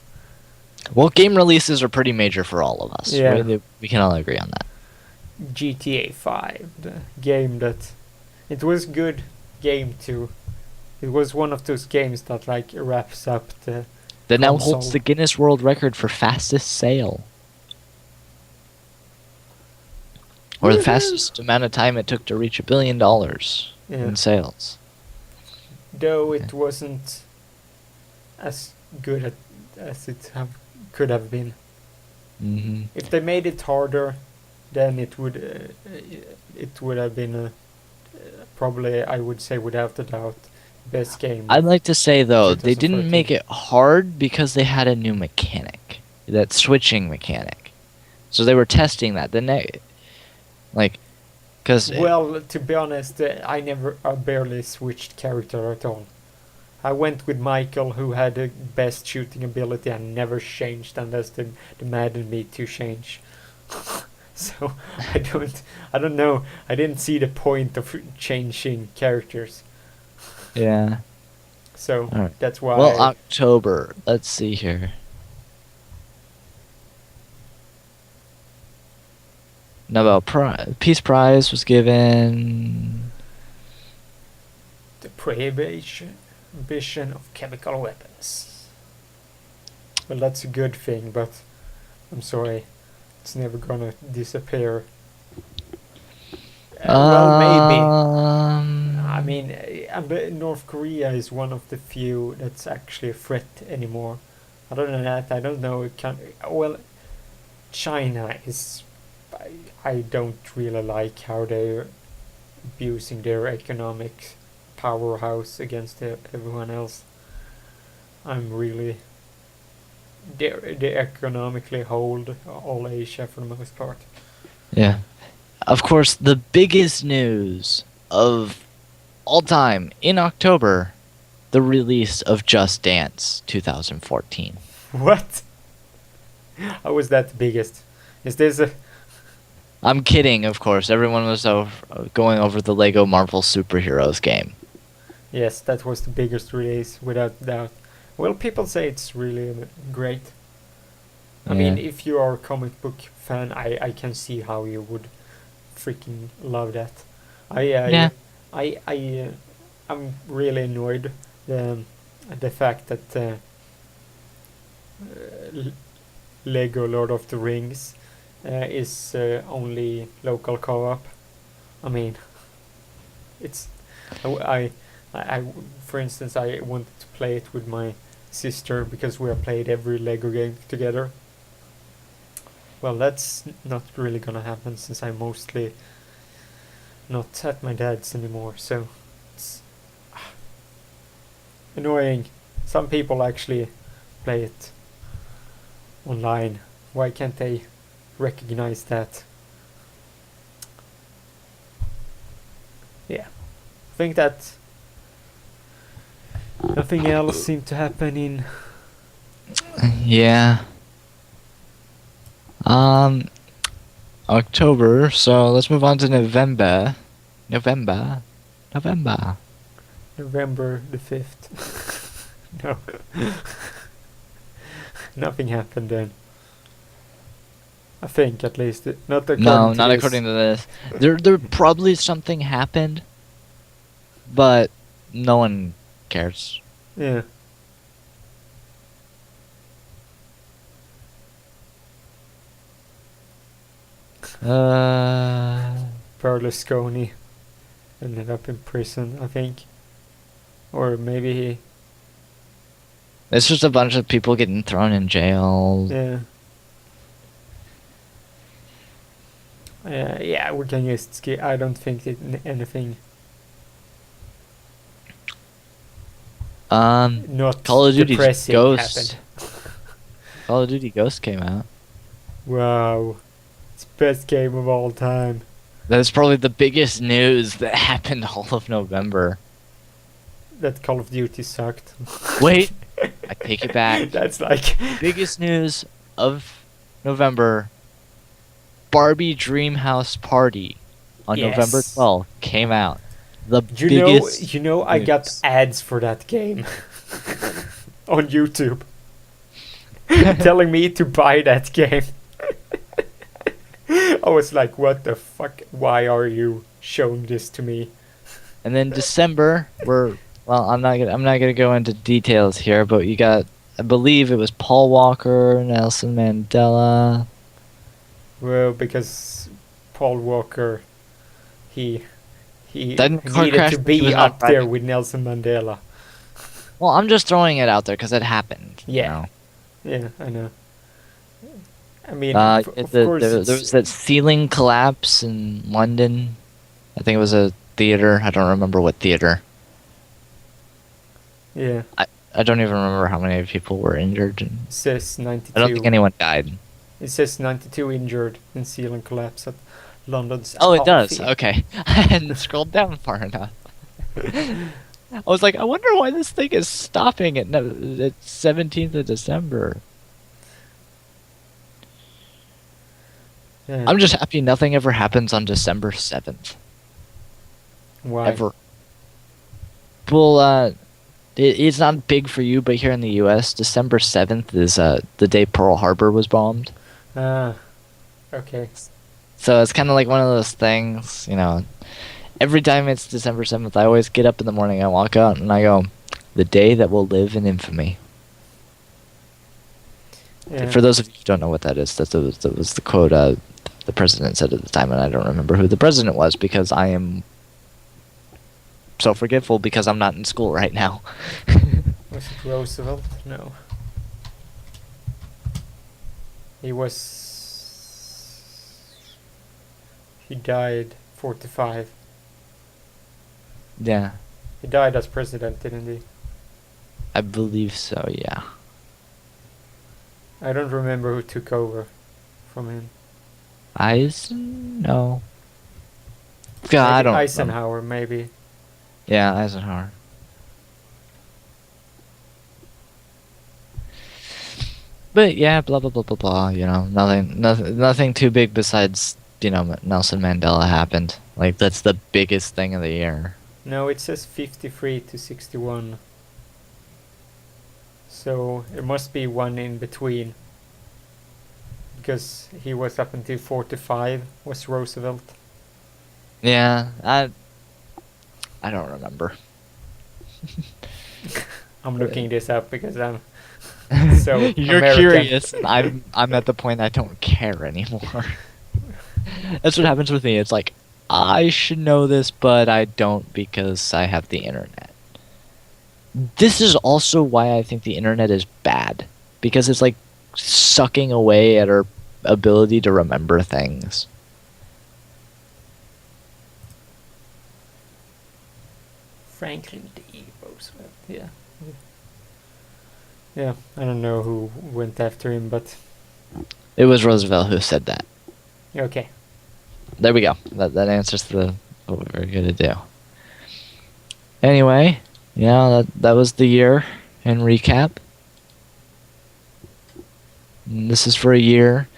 Well, game releases are pretty major for all of us. Yeah. We can all agree on that. GTA 5, the game that. It was good game too. It was one of those games that like wraps up the That now console. holds the Guinness World Record for fastest sale. Or the fastest amount of time it took to reach $1 billion in sales. Though it wasn't as good as it could have been. Mm-hmm. If they made it harder, then it would have been probably, I would say without a doubt, best game. I'd like to say though, they didn't 2014. make it hard because they had a new mechanic, that switching mechanic. So they were testing that. Because Well, to be honest, I barely switched character at all. I went with Michael, who had the best shooting ability, and never changed unless they demanded me to change. So I don't know. I didn't see the point of changing characters. yeah. So Alright. that's why. Well, October. Let's see here. Nobel Peace Prize was given. The prohibition of chemical weapons. Well, that's a good thing, but I'm sorry, it's never gonna disappear. Well, maybe. I mean, North Korea is one of the few that's actually a threat anymore. Other than that, I don't know. Well, China is. I don't really like how they're abusing their economic powerhouse against everyone else. I'm really. They economically hold all Asia for the most part. Yeah. Of course, the biggest news of all time in October, the release of Just Dance 2014. What? How was that the biggest? Is this a. I'm kidding, of course. Everyone was going over the Lego Marvel Superheroes game. Yes, that was the biggest release, without doubt. Well, people say it's really great. I mean, if you are a comic book fan, I can see how you would freaking love that. I'm really annoyed the fact that Lego Lord of the Rings is only local co-op. I mean, it's I for instance, I wanted to play it with my sister because we have played every Lego game together. Well, that's not really gonna happen since I'm mostly not at my dad's anymore, so it's annoying. Some people actually play it online. Why can't they recognize that? Yeah. I think that nothing else seemed to happen in. Yeah. October, so let's move on to November. November November the 5th. No. Nothing happened then. I think, at least. Not according No, to not this. according to this. There probably something happened, but no one cares. Yeah. Berlusconi ended up in prison, I think. Or maybe he... It's just a bunch of people getting thrown in jail. Yeah. Yeah, we can just skip. I don't think anything... Not Call of Duty's depressing Ghost. happened. Call of Duty Ghost came out. Wow. It's best game of all time. That's probably the biggest news that happened all of November. That Call of Duty sucked. Wait, I take it back. That's like... Biggest news of November. Barbie Dreamhouse Party on Yes. November 12th came out. The You biggest know, I got news. ads for that game on YouTube telling me to buy that game. I was like, what the fuck? Why are you showing this to me? And then December, I'm not gonna go into details here, but you got, I believe it was Paul Walker, Nelson Mandela. Well, because Paul Walker, he Didn't car needed crash to when he be was up not there driving? with Nelson Mandela. Well, I'm just throwing it out there because it happened. you Yeah. know. Yeah, I know. I mean, Uh, of the, course, there was that ceiling collapse in London. I think it was a theater. I don't remember what theater. yeah. I don't even remember how many people were injured. It says 92. I don't think anyone died. It says 92 injured in ceiling collapse at London's. Oh, it Apollo does. Theatre. Okay. I hadn't scrolled down far enough. I was like, I wonder why this thing is stopping at 17th of December. Yeah. I'm just happy nothing ever happens on December 7th. Why? Ever. Well, it's not big for you, but here in the U.S., December 7th is the day Pearl Harbor was bombed. Ah, okay. So it's kind of like one of those things, every time it's December 7th, I always get up in the morning, I walk out, and I go, the day that will live in infamy. Yeah. For those of you who don't know what that is, that was the quote the president said at the time, and I don't remember who the president was because I am so forgetful because I'm not in school right now. Was it Roosevelt? No. He died 45. Yeah, He died as president, didn't he? I believe so, yeah. I don't remember who took over from him. No. God, I Maybe don't remember. Eisenhower, maybe. Yeah, Eisenhower. But yeah, blah blah blah blah blah. Nothing too big besides Nelson Mandela happened. Like that's the biggest thing of the year. No, it says 53 to 61. So it must be one in between. Because he was up until 45, was Roosevelt. Yeah, I don't remember. I'm looking this up because I'm so You're American. curious. And I'm at the point I don't care anymore. That's what happens with me. It's like I should know this, but I don't because I have the internet. This is also why I think the internet is bad, because it's like sucking away at our ability to remember things. Franklin D. Roosevelt, yeah. Yeah, I don't know who went after him, but It was Roosevelt who said that. okay. There we go. That answers what we were gonna do. Anyway, that was the year in recap. And this is for a year.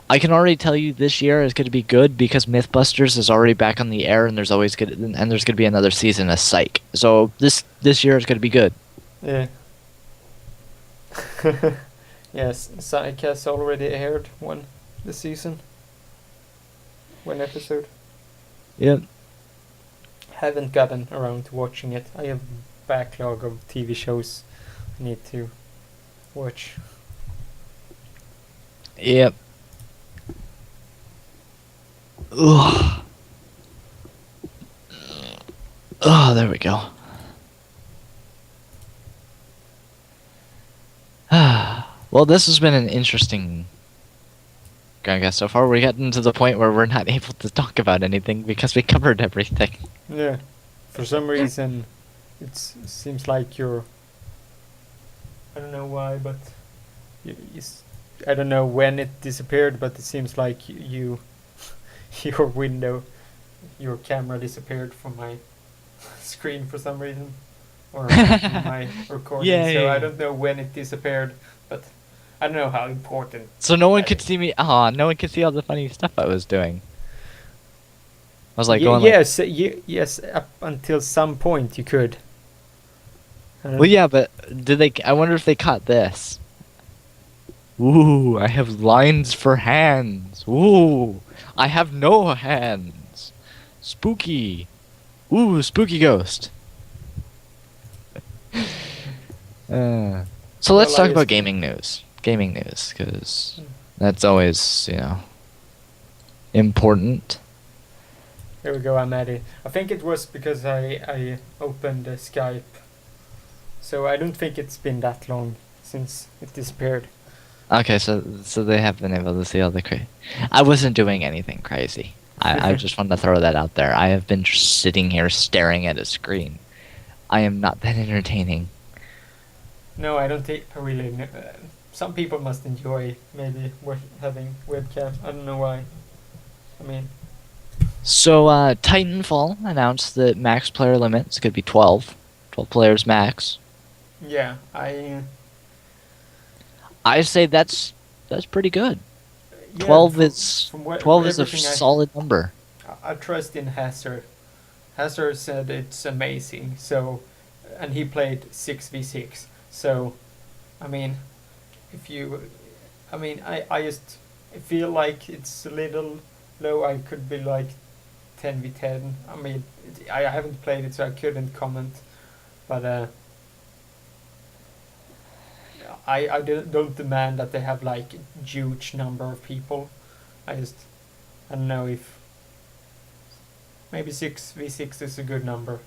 I can already tell you this year is going to be good because Mythbusters is already back on the air, and there's going to be another season of Psych. So this year is going to be good. Yeah. Yes, Psychcast already aired this season. One episode. Yep. Haven't gotten around to watching it. I have backlog of TV shows I need to watch. Yep. Ugh. Oh, there we go. Well, this has been an interesting Groundcast so far. We're getting to the point where we're not able to talk about anything because we covered everything. Yeah, for some reason, it seems like you're. I don't know why, but I don't know when it disappeared, but it seems like your window, your camera disappeared from my screen for some reason, or my recording. Yay. So I don't know when it disappeared, but I don't know how important. So no one could see me. No one could see all the funny stuff I was doing. I was like going like, yes, yes. Up until some point, you could. well, yeah, but did they? I wonder if they caught this. Ooh, I have lines for hands. Ooh, I have no hands. Spooky. Ooh, spooky ghost. So let's talk about gaming news. Gaming news, because that's always, important. Here we go, I'm at it. I think it was because I opened Skype. So I don't think it's been that long since it disappeared. Okay, so they have been able to see all the I wasn't doing anything crazy. I just wanted to throw that out there. I have been just sitting here staring at a screen. I am not that entertaining. No, I don't think I really know. Some people must enjoy maybe having webcam. I don't know why. I mean... So, Titanfall announced that max player limits could be 12. 12 players max. Yeah, I say that's pretty good. Yeah, 12 is a solid number. I trust in Hazard. Hazard said it's amazing. So, and he played 6v6. So, I mean, I just feel like it's a little low. I could be like 10v10. I mean, I haven't played it, so I couldn't comment. But I don't demand that they have like a huge number of people. I don't know if maybe 6v6 is a good number.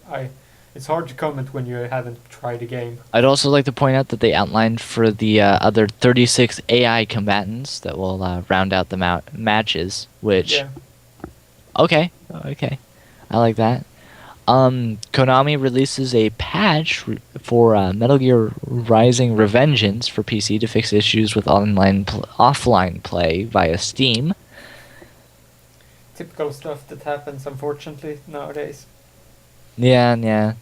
It's hard to comment when you haven't tried a game. I'd also like to point out that they outlined for the other 36 AI combatants that will round out the matches, which... Yeah. Okay, I like that. Konami releases a patch for Metal Gear Rising Revengeance for PC to fix issues with offline play via Steam. Typical stuff that happens, unfortunately, nowadays. Yeah.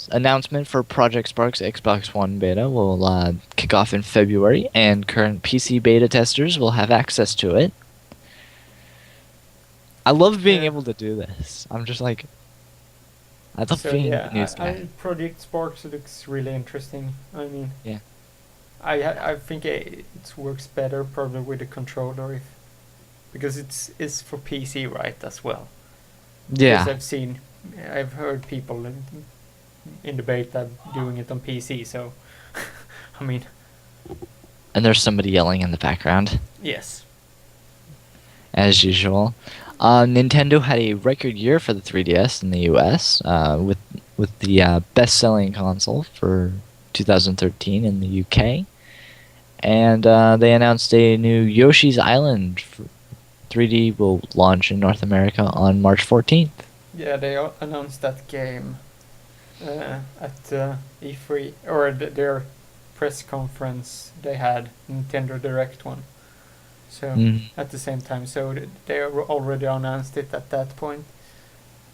Announcement for Project Spark's Xbox One beta will kick off in February, and current PC beta testers will have access to it. I love being able to do this. I'm just like, I love being a news guy. Project Sparks looks really interesting. I mean, yeah. I think it works better probably with a controller, because it's for PC, right, as well. Yeah. Because I've heard people in the beta doing it on PC. So, I mean. And there's somebody yelling in the background. Yes. As usual. Nintendo had a record year for the 3DS in the US, with the best-selling console for 2013 in the UK, and they announced a new Yoshi's Island 3D will launch in North America on March 14th. Yeah, they announced that game at E3 or their press conference. They had Nintendo Direct one. So at the same time, so they already announced it at that point.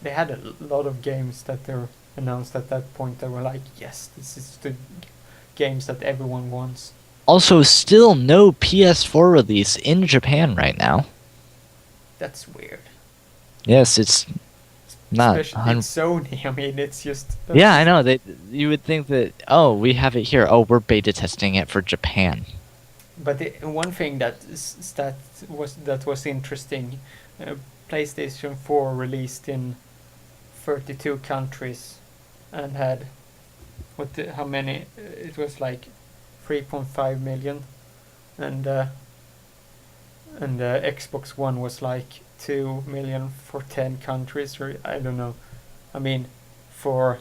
They had a lot of games that they announced at that point. They were like, yes, this is the games that everyone wants. Also, still no PS4 release in Japan right now. That's weird. Yes, it's Not Especially it's 100. Sony. I mean, it's just Yeah, I that's. know. You would think that, oh, we have it here. Oh, we're beta testing it for Japan. But one thing that was interesting, uh, PlayStation 4 released in 32 countries, and had how many? It was like 3.5 million, and Xbox One was like 2 million for 10 countries, or I don't know. I mean, for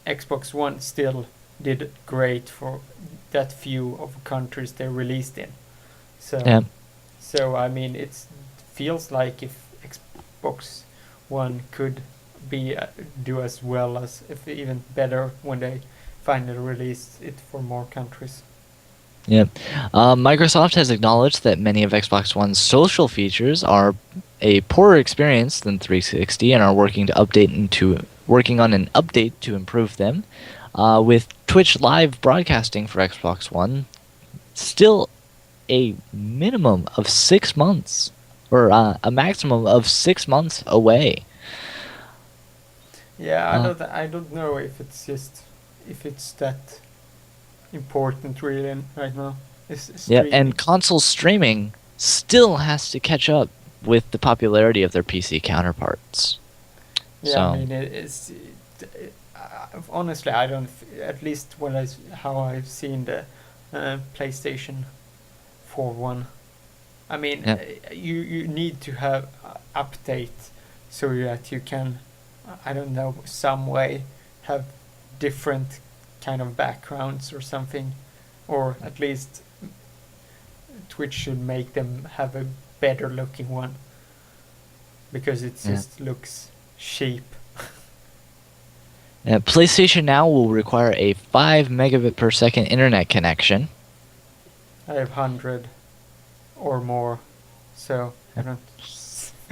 Xbox One still did great for that few of countries they released in. So Yeah. I mean it feels like if Xbox One could be do as well as, if even better, when they finally release it for more countries. Yep. Microsoft has acknowledged that many of Xbox One's social features are a poorer experience than 360 and are working on an update to improve them. With Twitch Live broadcasting for Xbox One still a minimum of 6 months, or a maximum of 6 months away. Yeah, Uh, I don't know if it's just if it's that important really right now. Is yeah, streaming. and console streaming still has to catch up with the popularity of their PC counterparts. Yeah, I So, mean honestly, I don't. At least how I've seen the PlayStation 4 one. I mean, yeah, you need to have update so that you can, I don't know, some way have different kind of backgrounds or something, or at least Twitch should make them have a better looking one, because it yeah. just looks cheap. PlayStation Now will require a 5 megabit per second internet connection. I have 100 or more, so I don't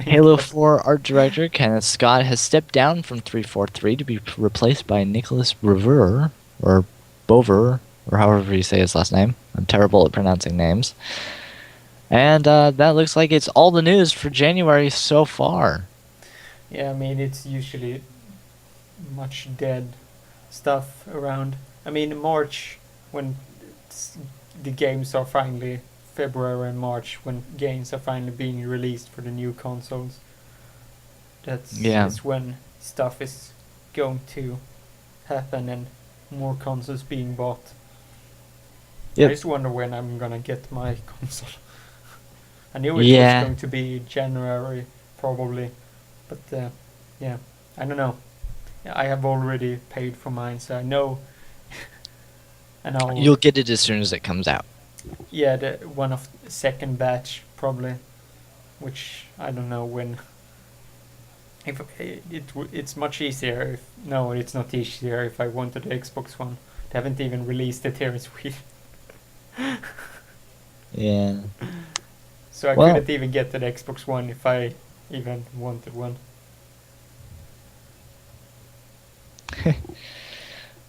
think Halo that. 4 art director Kenneth Scott has stepped down from 343 to be replaced by Nicholas Brever, or Bover, or however you say his last name. I'm terrible at pronouncing names. And that looks like it's all the news for January so far. Yeah, I mean, it's usually much dead stuff around. I mean, March, when the games are finally, February and March, when games are finally being released for the new consoles. That's Yeah. is when stuff is going to happen and more consoles being bought. I Yep. just wonder when I'm gonna get my console. I knew it was Yeah. going to be January probably, but yeah, I don't know. I have already paid for mine, so I know, and I'll, You'll get it as soon as it comes out. yeah, the one of second batch probably, which I don't know when. If it's much easier. If no, it's not easier. If I wanted the Xbox One, they haven't even released it here in Sweden, Yeah. so I Well, couldn't even get the Xbox One if I even wanted one.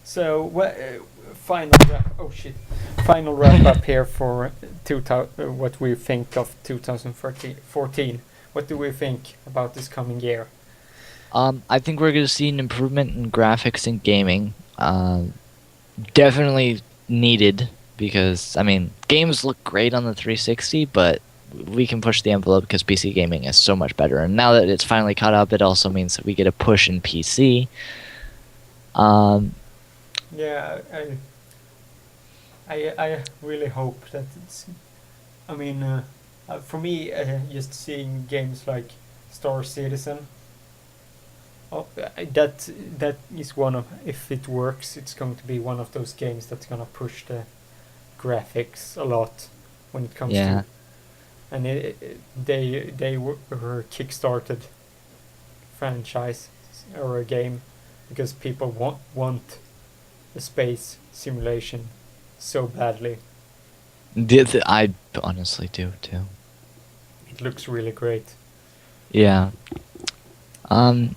So final oh shit, final wrap up here for what we think of 2014. What do we think about this coming year? I think we're going to see an improvement in graphics and gaming. Definitely needed because, I mean, games look great on the 360, but we can push the envelope because PC gaming is so much better. And now that it's finally caught up, it also means that we get a push in PC. Um, Yeah, I really hope that it's. I mean, for me, just seeing games like Star Citizen. Oh, that is one of, if it works, it's going to be one of those games that's gonna push the graphics a lot when it comes yeah. to, and they were kickstarted franchise or a game because people want a space simulation so badly. I honestly do too. It looks really great. Yeah. Um,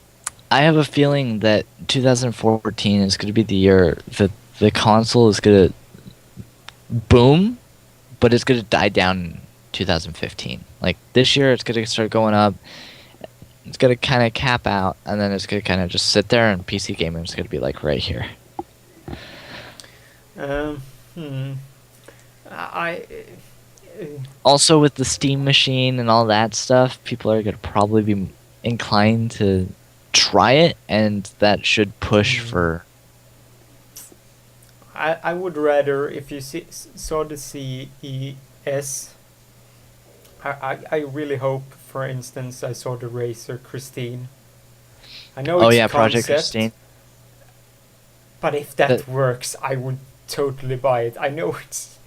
I have a feeling that 2014 is going to be the year that the console is going to boom, but it's going to die down in 2015. Like this year, it's going to start going up. It's gonna kind of cap out, and then it's gonna kind of just sit there, and PC gaming is gonna be like right here. Um, hmm. I. Uh, Also, with the Steam machine and all that stuff, people are gonna probably be inclined to try it, and that should push hmm. for. I would rather if you saw the CES. I really hope, for instance, I saw the Racer Christine. I know Oh it's a yeah, Project concept, Christine. but if That that works, I would totally buy it. I know it's.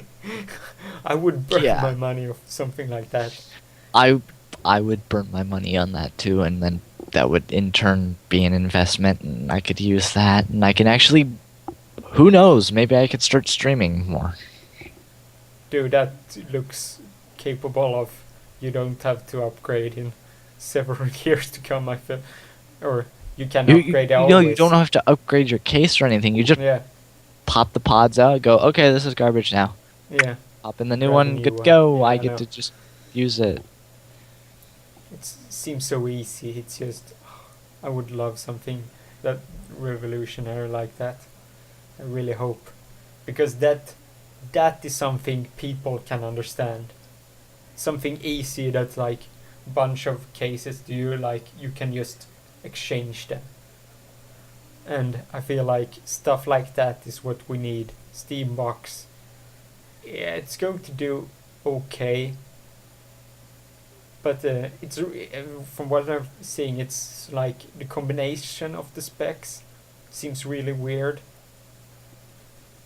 I would burn yeah, my money of something like that. I I would burn my money on that too, and then that would in turn be an investment, and I could use that, and I can actually, who knows, maybe I could start streaming more. Dude, that looks capable of. You don't have to upgrade in several years to come. I feel, or you can upgrade You know, you don't always. have to upgrade your case or anything. You just Yeah, pop the pods out, go, okay, this is garbage now. yeah. Pop in the new Grab a one, new good to one. go. Yeah, I I get know. to just use it. It seems so easy. It's just I would love something that revolutionary like that. I really hope because that is something people can understand. Something easy that like bunch of cases do you like you can just exchange them. And I feel like stuff like that is what we need. Steambox. Yeah, it's going to do okay, but it's from what I'm seeing, it's like the combination of the specs seems really weird.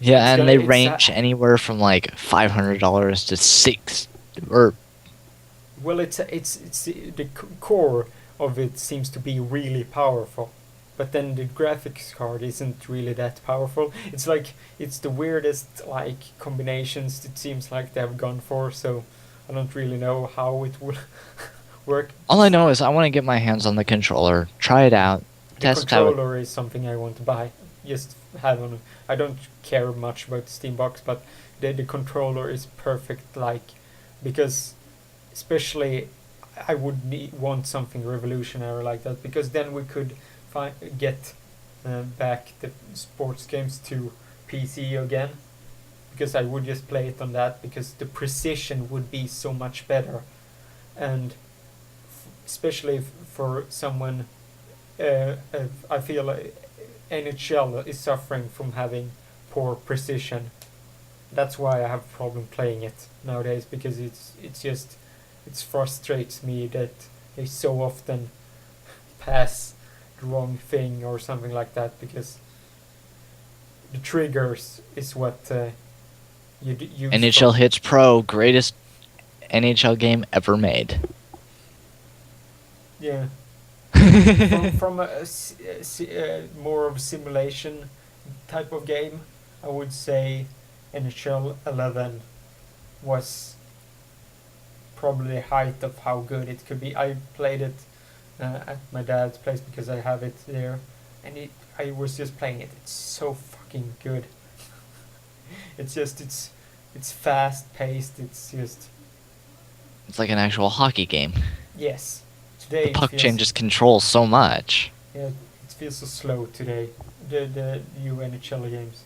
Yeah, It's and gonna they it's range anywhere from like $500 to six, or well, it's the core of it seems to be really powerful, but then the graphics card isn't really that powerful. It's like it's the weirdest like combinations it seems like they have gone for. So I don't really know how it will work. all I know is I want to get my hands on the controller, try it out, The test how it. controller is something I want to buy. Just have on. I don't care much about the Steambox, but the controller is perfect. Like because especially I would want something revolutionary like that because then we could get back the sports games to PC again because I would just play it on that because the precision would be so much better and especially for someone I feel like NHL is suffering from having poor precision. That's why I have a problem playing it nowadays because it's just it frustrates me that they so often pass the wrong thing or something like that because the triggers is what you use NHL from. Hits Pro, greatest NHL game ever made. Yeah, from more of a simulation type of game, I would say NHL 11 was probably the height of how good it could be. I played it at my dad's place because I have it there, and I was just playing it. It's so fucking good. It's fast paced. It's just It's like an actual hockey game. yes. The Today it puck feels changes control so much. yeah it feels so slow today. The new NHL games.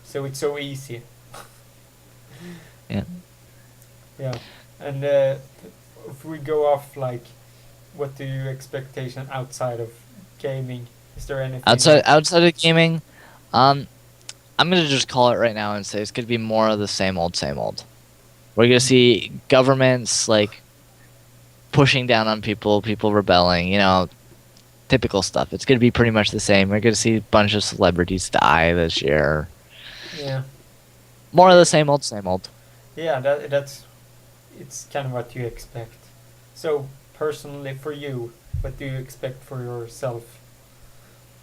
So it's so easy. Yeah. Yeah, and if we go off like, what do you expectation outside of gaming? Is there anything that? Outside of gaming, um, I'm gonna just call it right now and say it's gonna be more of the same old, same old. We're gonna Mm, see governments like pushing down on people, people rebelling, typical stuff. It's gonna be pretty much the same. We're gonna see a bunch of celebrities die this year. yeah, More of yeah, the same old, same old. yeah. That's it's kind of what you expect. So personally, for you, what do you expect for yourself?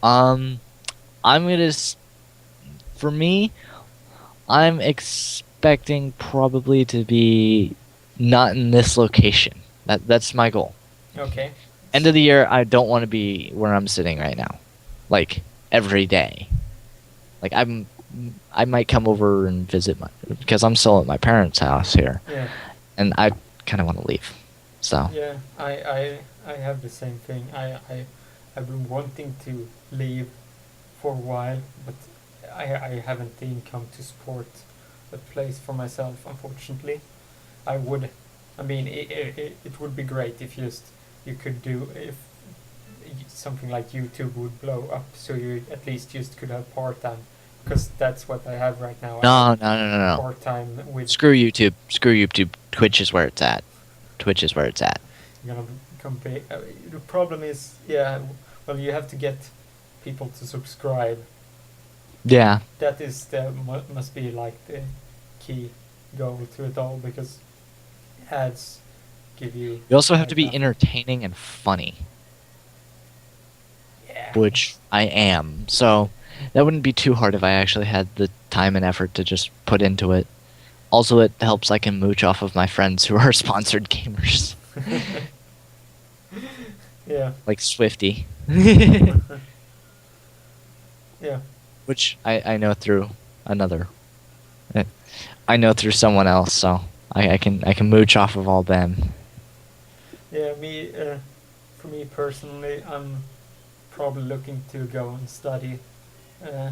Um, I'm gonna, for me, I'm expecting probably to be not in this location. That's my goal. Okay. End of the year, I don't want to be where I'm sitting right now, like every day. Like I might come over and visit because I'm still at my parents' house here, Yeah. and I kind of want to leave. So Yeah. I have the same thing. I've been wanting to leave for a while, but I haven't the income to support a place for myself, unfortunately. I would, I mean, it would be great if just you could do if something like YouTube would blow up, so you at least just could have part time, because that's what I have right now. I have No, no, no, no, no. part time with Screw YouTube. Screw YouTube. Twitch is where it's at. Twitch is where it's at. gonna become big. The problem is, yeah, well, you have to get people to subscribe. Yeah. That is the must be like the key goal to it all, because ads give you You also have to like be nothing. entertaining and funny, Yeah. which I am. So that wouldn't be too hard if I actually had the time and effort to just put into it. Also, it helps I can mooch off of my friends who are sponsored gamers, Yeah. like Swifty, Yeah. which I know through another. I know through someone else, so I can mooch off of all them. Yeah. For me personally, I'm probably looking to go and study uh,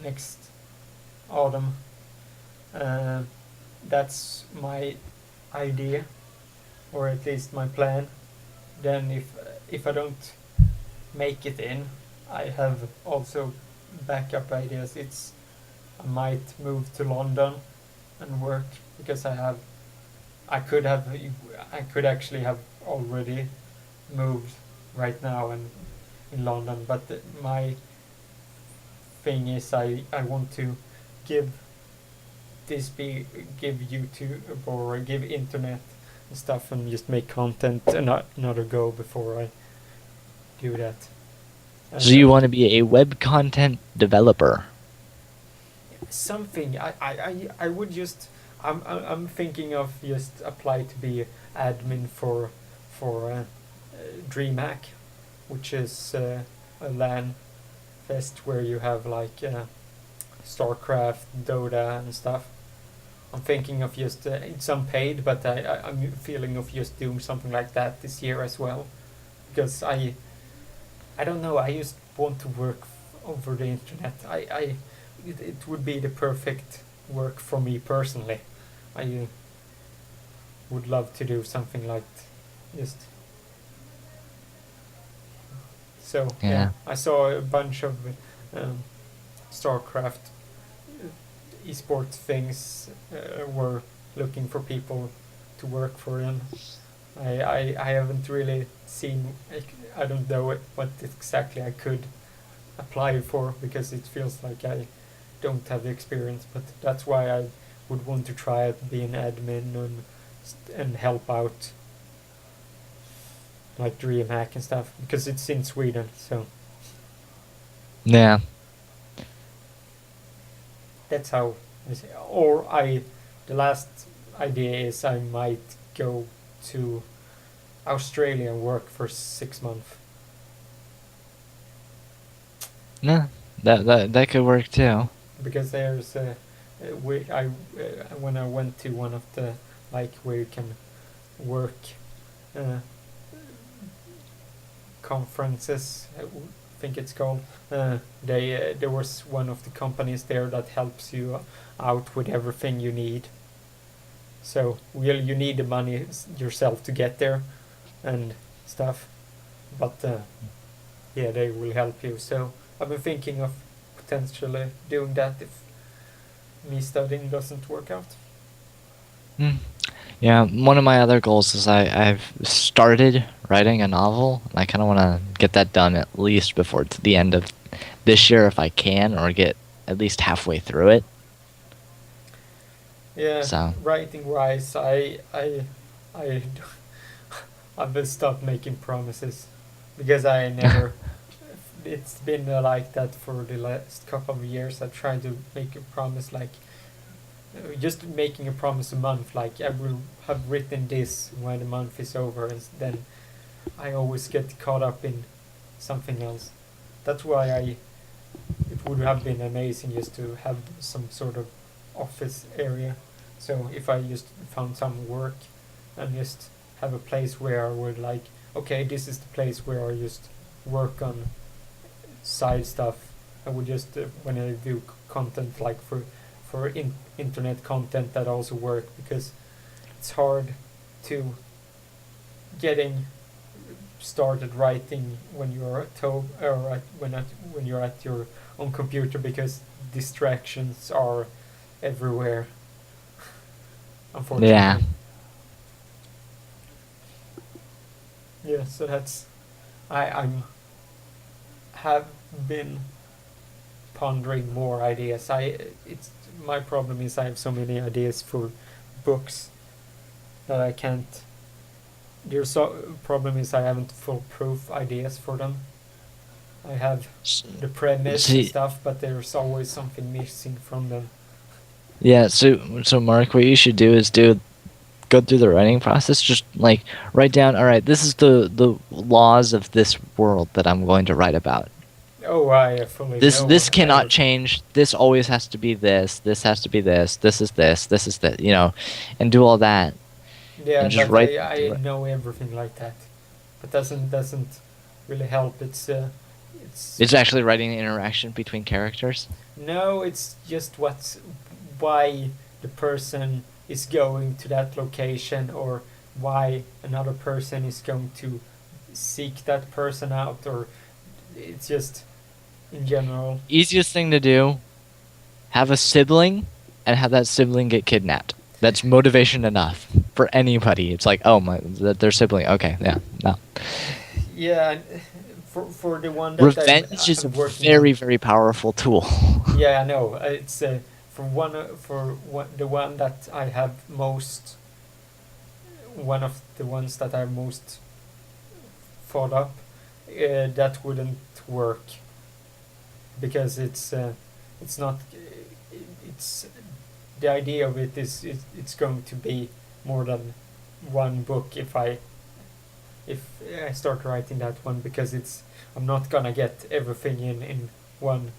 next autumn. Uh, that's my idea, or at least my plan. Then, if I don't make it in, I have also backup ideas. I might move to London and work, because I could have I could actually have already moved right now and in London, but my thing is I want to give give YouTube or give internet and stuff, and just make content another go before I do that. So you want to be a web content developer? Something I would just I'm thinking of just apply to be admin for DreamHack, which is a LAN fest where you have like StarCraft, Dota, and stuff. I'm thinking of just it's unpaid, but I'm feeling of just doing something like that this year as well, because I don't know. I just want to work over the internet. It would be the perfect work for me personally. I would love to do something like just so. Yeah, Yeah. I saw a bunch of um, StarCraft esports things were looking for people to work for them. I haven't really seen. I don't know what exactly I could apply for, because it feels like I don't have the experience. But that's why I would want to try it, be an admin and help out like DreamHack and stuff, because it's in Sweden. So Yeah. that's how I say. The last idea is I might go to Australia and work for 6 months. No, that could work too. Because there's when I went to one of the like where you can work uh, conferences, I think it's called. There was one of the companies there that helps you out with everything you need. So you need the money yourself to get there and stuff, but yeah, they will help you. So I've been thinking of potentially doing that if me studying doesn't work out. Hmm. Yeah, one of my other goals is I've started writing a novel, and I kind of want to get that done at least before to the end of this year if I can, or get at least halfway through it. Yeah, So, writing wise, I I've stopped making promises, because I never. It's been like that for the last couple of years. I tried to make a promise, like just making a promise a month, like I will have written this when the month is over, and then I always get caught up in something else. That's why it would have been amazing just to have some sort of office area. So if I just found some work and just have a place where I would like, okay, this is the place where I just work on side stuff. I would just when I do content like for internet content that also work, because it's hard to getting started writing when you're at home or when you're at your own computer, because distractions are everywhere, Yeah. unfortunately. Yeah, so that's I'm have been pondering more ideas. It's my problem is I have so many ideas for books that I can't. There's so problem is I haven't foolproof ideas for them. I have the premise and See, stuff, but there's always something missing from them. yeah. So Mark, what you should do is go through the writing process. Just like write down. All right, this is the laws of this world that I'm going to write about. Oh, I fully This know cannot every. change. This always has to be this. This has to be this. This is this. This is that. And do all that Yeah, and just but write. I know everything like that, but doesn't really help. It's It's actually writing the interaction between characters. no, it's just why the person is going to that location, or why another person is going to seek that person out, or it's just in general. Easiest thing to do: have a sibling and have that sibling get kidnapped. That's motivation enough for anybody. It's like, oh my, their sibling. Okay, yeah, no. Yeah, and for the one that Revenge is a I'm working on. very, very powerful tool. Yeah, I know. It's the one that I have most, one of the ones that I most thought up. That wouldn't work, because it's not. It's the idea of it is it's going to be more than one book if I start writing that one, because I'm not gonna get everything in one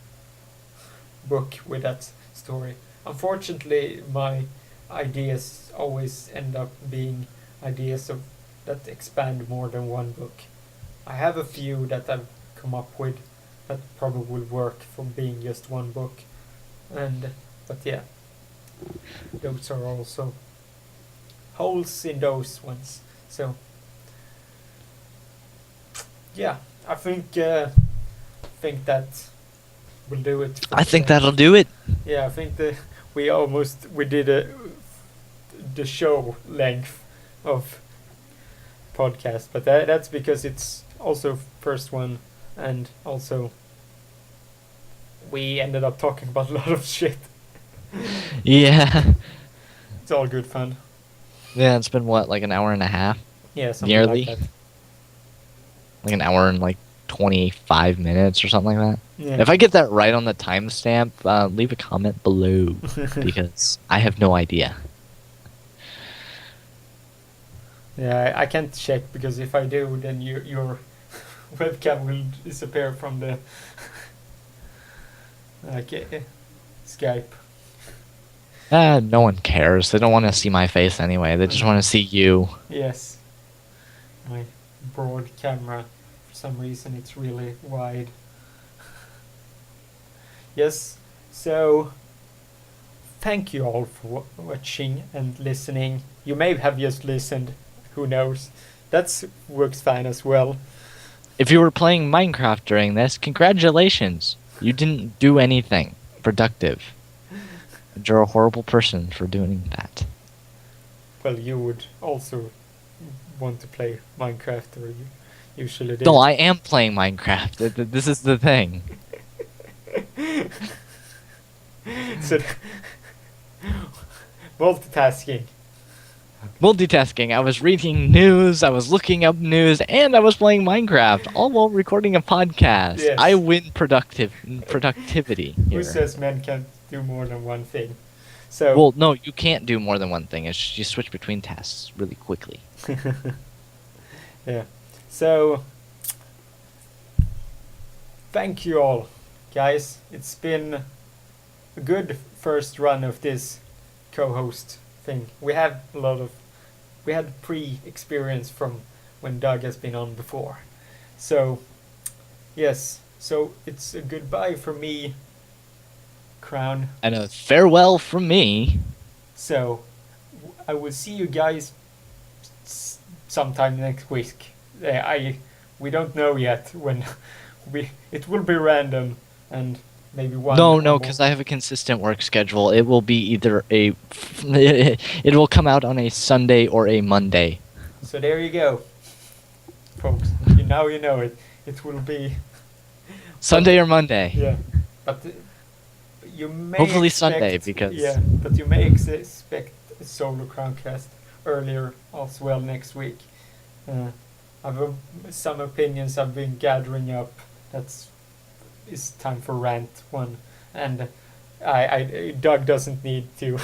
book with that story. Unfortunately, my ideas always end up being ideas of that expand more than one book. I have a few that I've come up with that probably will work for being just one book, and but yeah, those are also holes in those ones. So yeah, I think that will do it for I think today. that'll do it. Yeah, I think we did the show length of podcast, but that's because it's also first one, and also we ended up talking about a lot of shit. Yeah. It's all good fun. Yeah, it's been what, like an hour and a half? Yeah, something like Nearly? that. Like an hour and like 25 minutes or something like that. Yeah. If I get that right on the timestamp, leave a comment below because I have no idea. Yeah, I can't check, because if I do, then your webcam will disappear from the like Skype. No one cares. They don't want to see my face anyway. They just want to see you. Yes, my broad camera. For some reason, it's really wide. Yes, so thank you all for watching and listening. You may have just listened. Who knows? That works fine as well. If you were playing Minecraft during this, congratulations. You didn't do anything productive. You're a horrible person for doing that. Well, you would also want to play Minecraft, or you usually do. No, I am playing Minecraft. This is the thing. So, multitasking. Multitasking. I was reading news, I was looking up news, and I was playing Minecraft, all while recording a podcast. Yes. I win productivity here. Who says men can't do more than one thing? So Well, no, you can't do more than one thing. It's just you switch between tasks really quickly. yeah. So thank you all, guys. It's been a good first run of this co-host thing. We had pre-experience from when Doug has been on before. So, yes, so it's a goodbye from me, Crown. And a farewell from me. So, I will see you guys sometime next week. We don't know yet when it will be random and maybe one No, or no, more. because I have a consistent work schedule. It will be either it will come out on a Sunday or a Monday. So there you go, folks. Now you know it. It will be Sunday or Monday. yeah, but you may Hopefully expect Sunday, because yeah, but you may expect a solo crowncast earlier as well next week. I've some opinions I've been gathering up. It's time for rant one, and Doug doesn't need to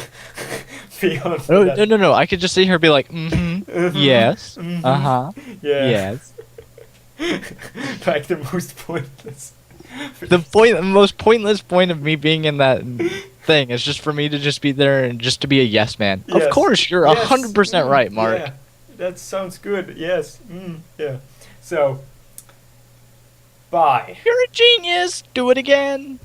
be on for no, that. no, no, no. I could just sit here and be like, yes, Yeah. yes. Like the most pointless. The most pointless point of me being in that thing is just for me to just be there and just to be a yes man. Of Yes. course, you're Yes. 100% right, Mark. Yeah, that sounds good. Yes. Yeah. So, bye. You're a genius. Do it again.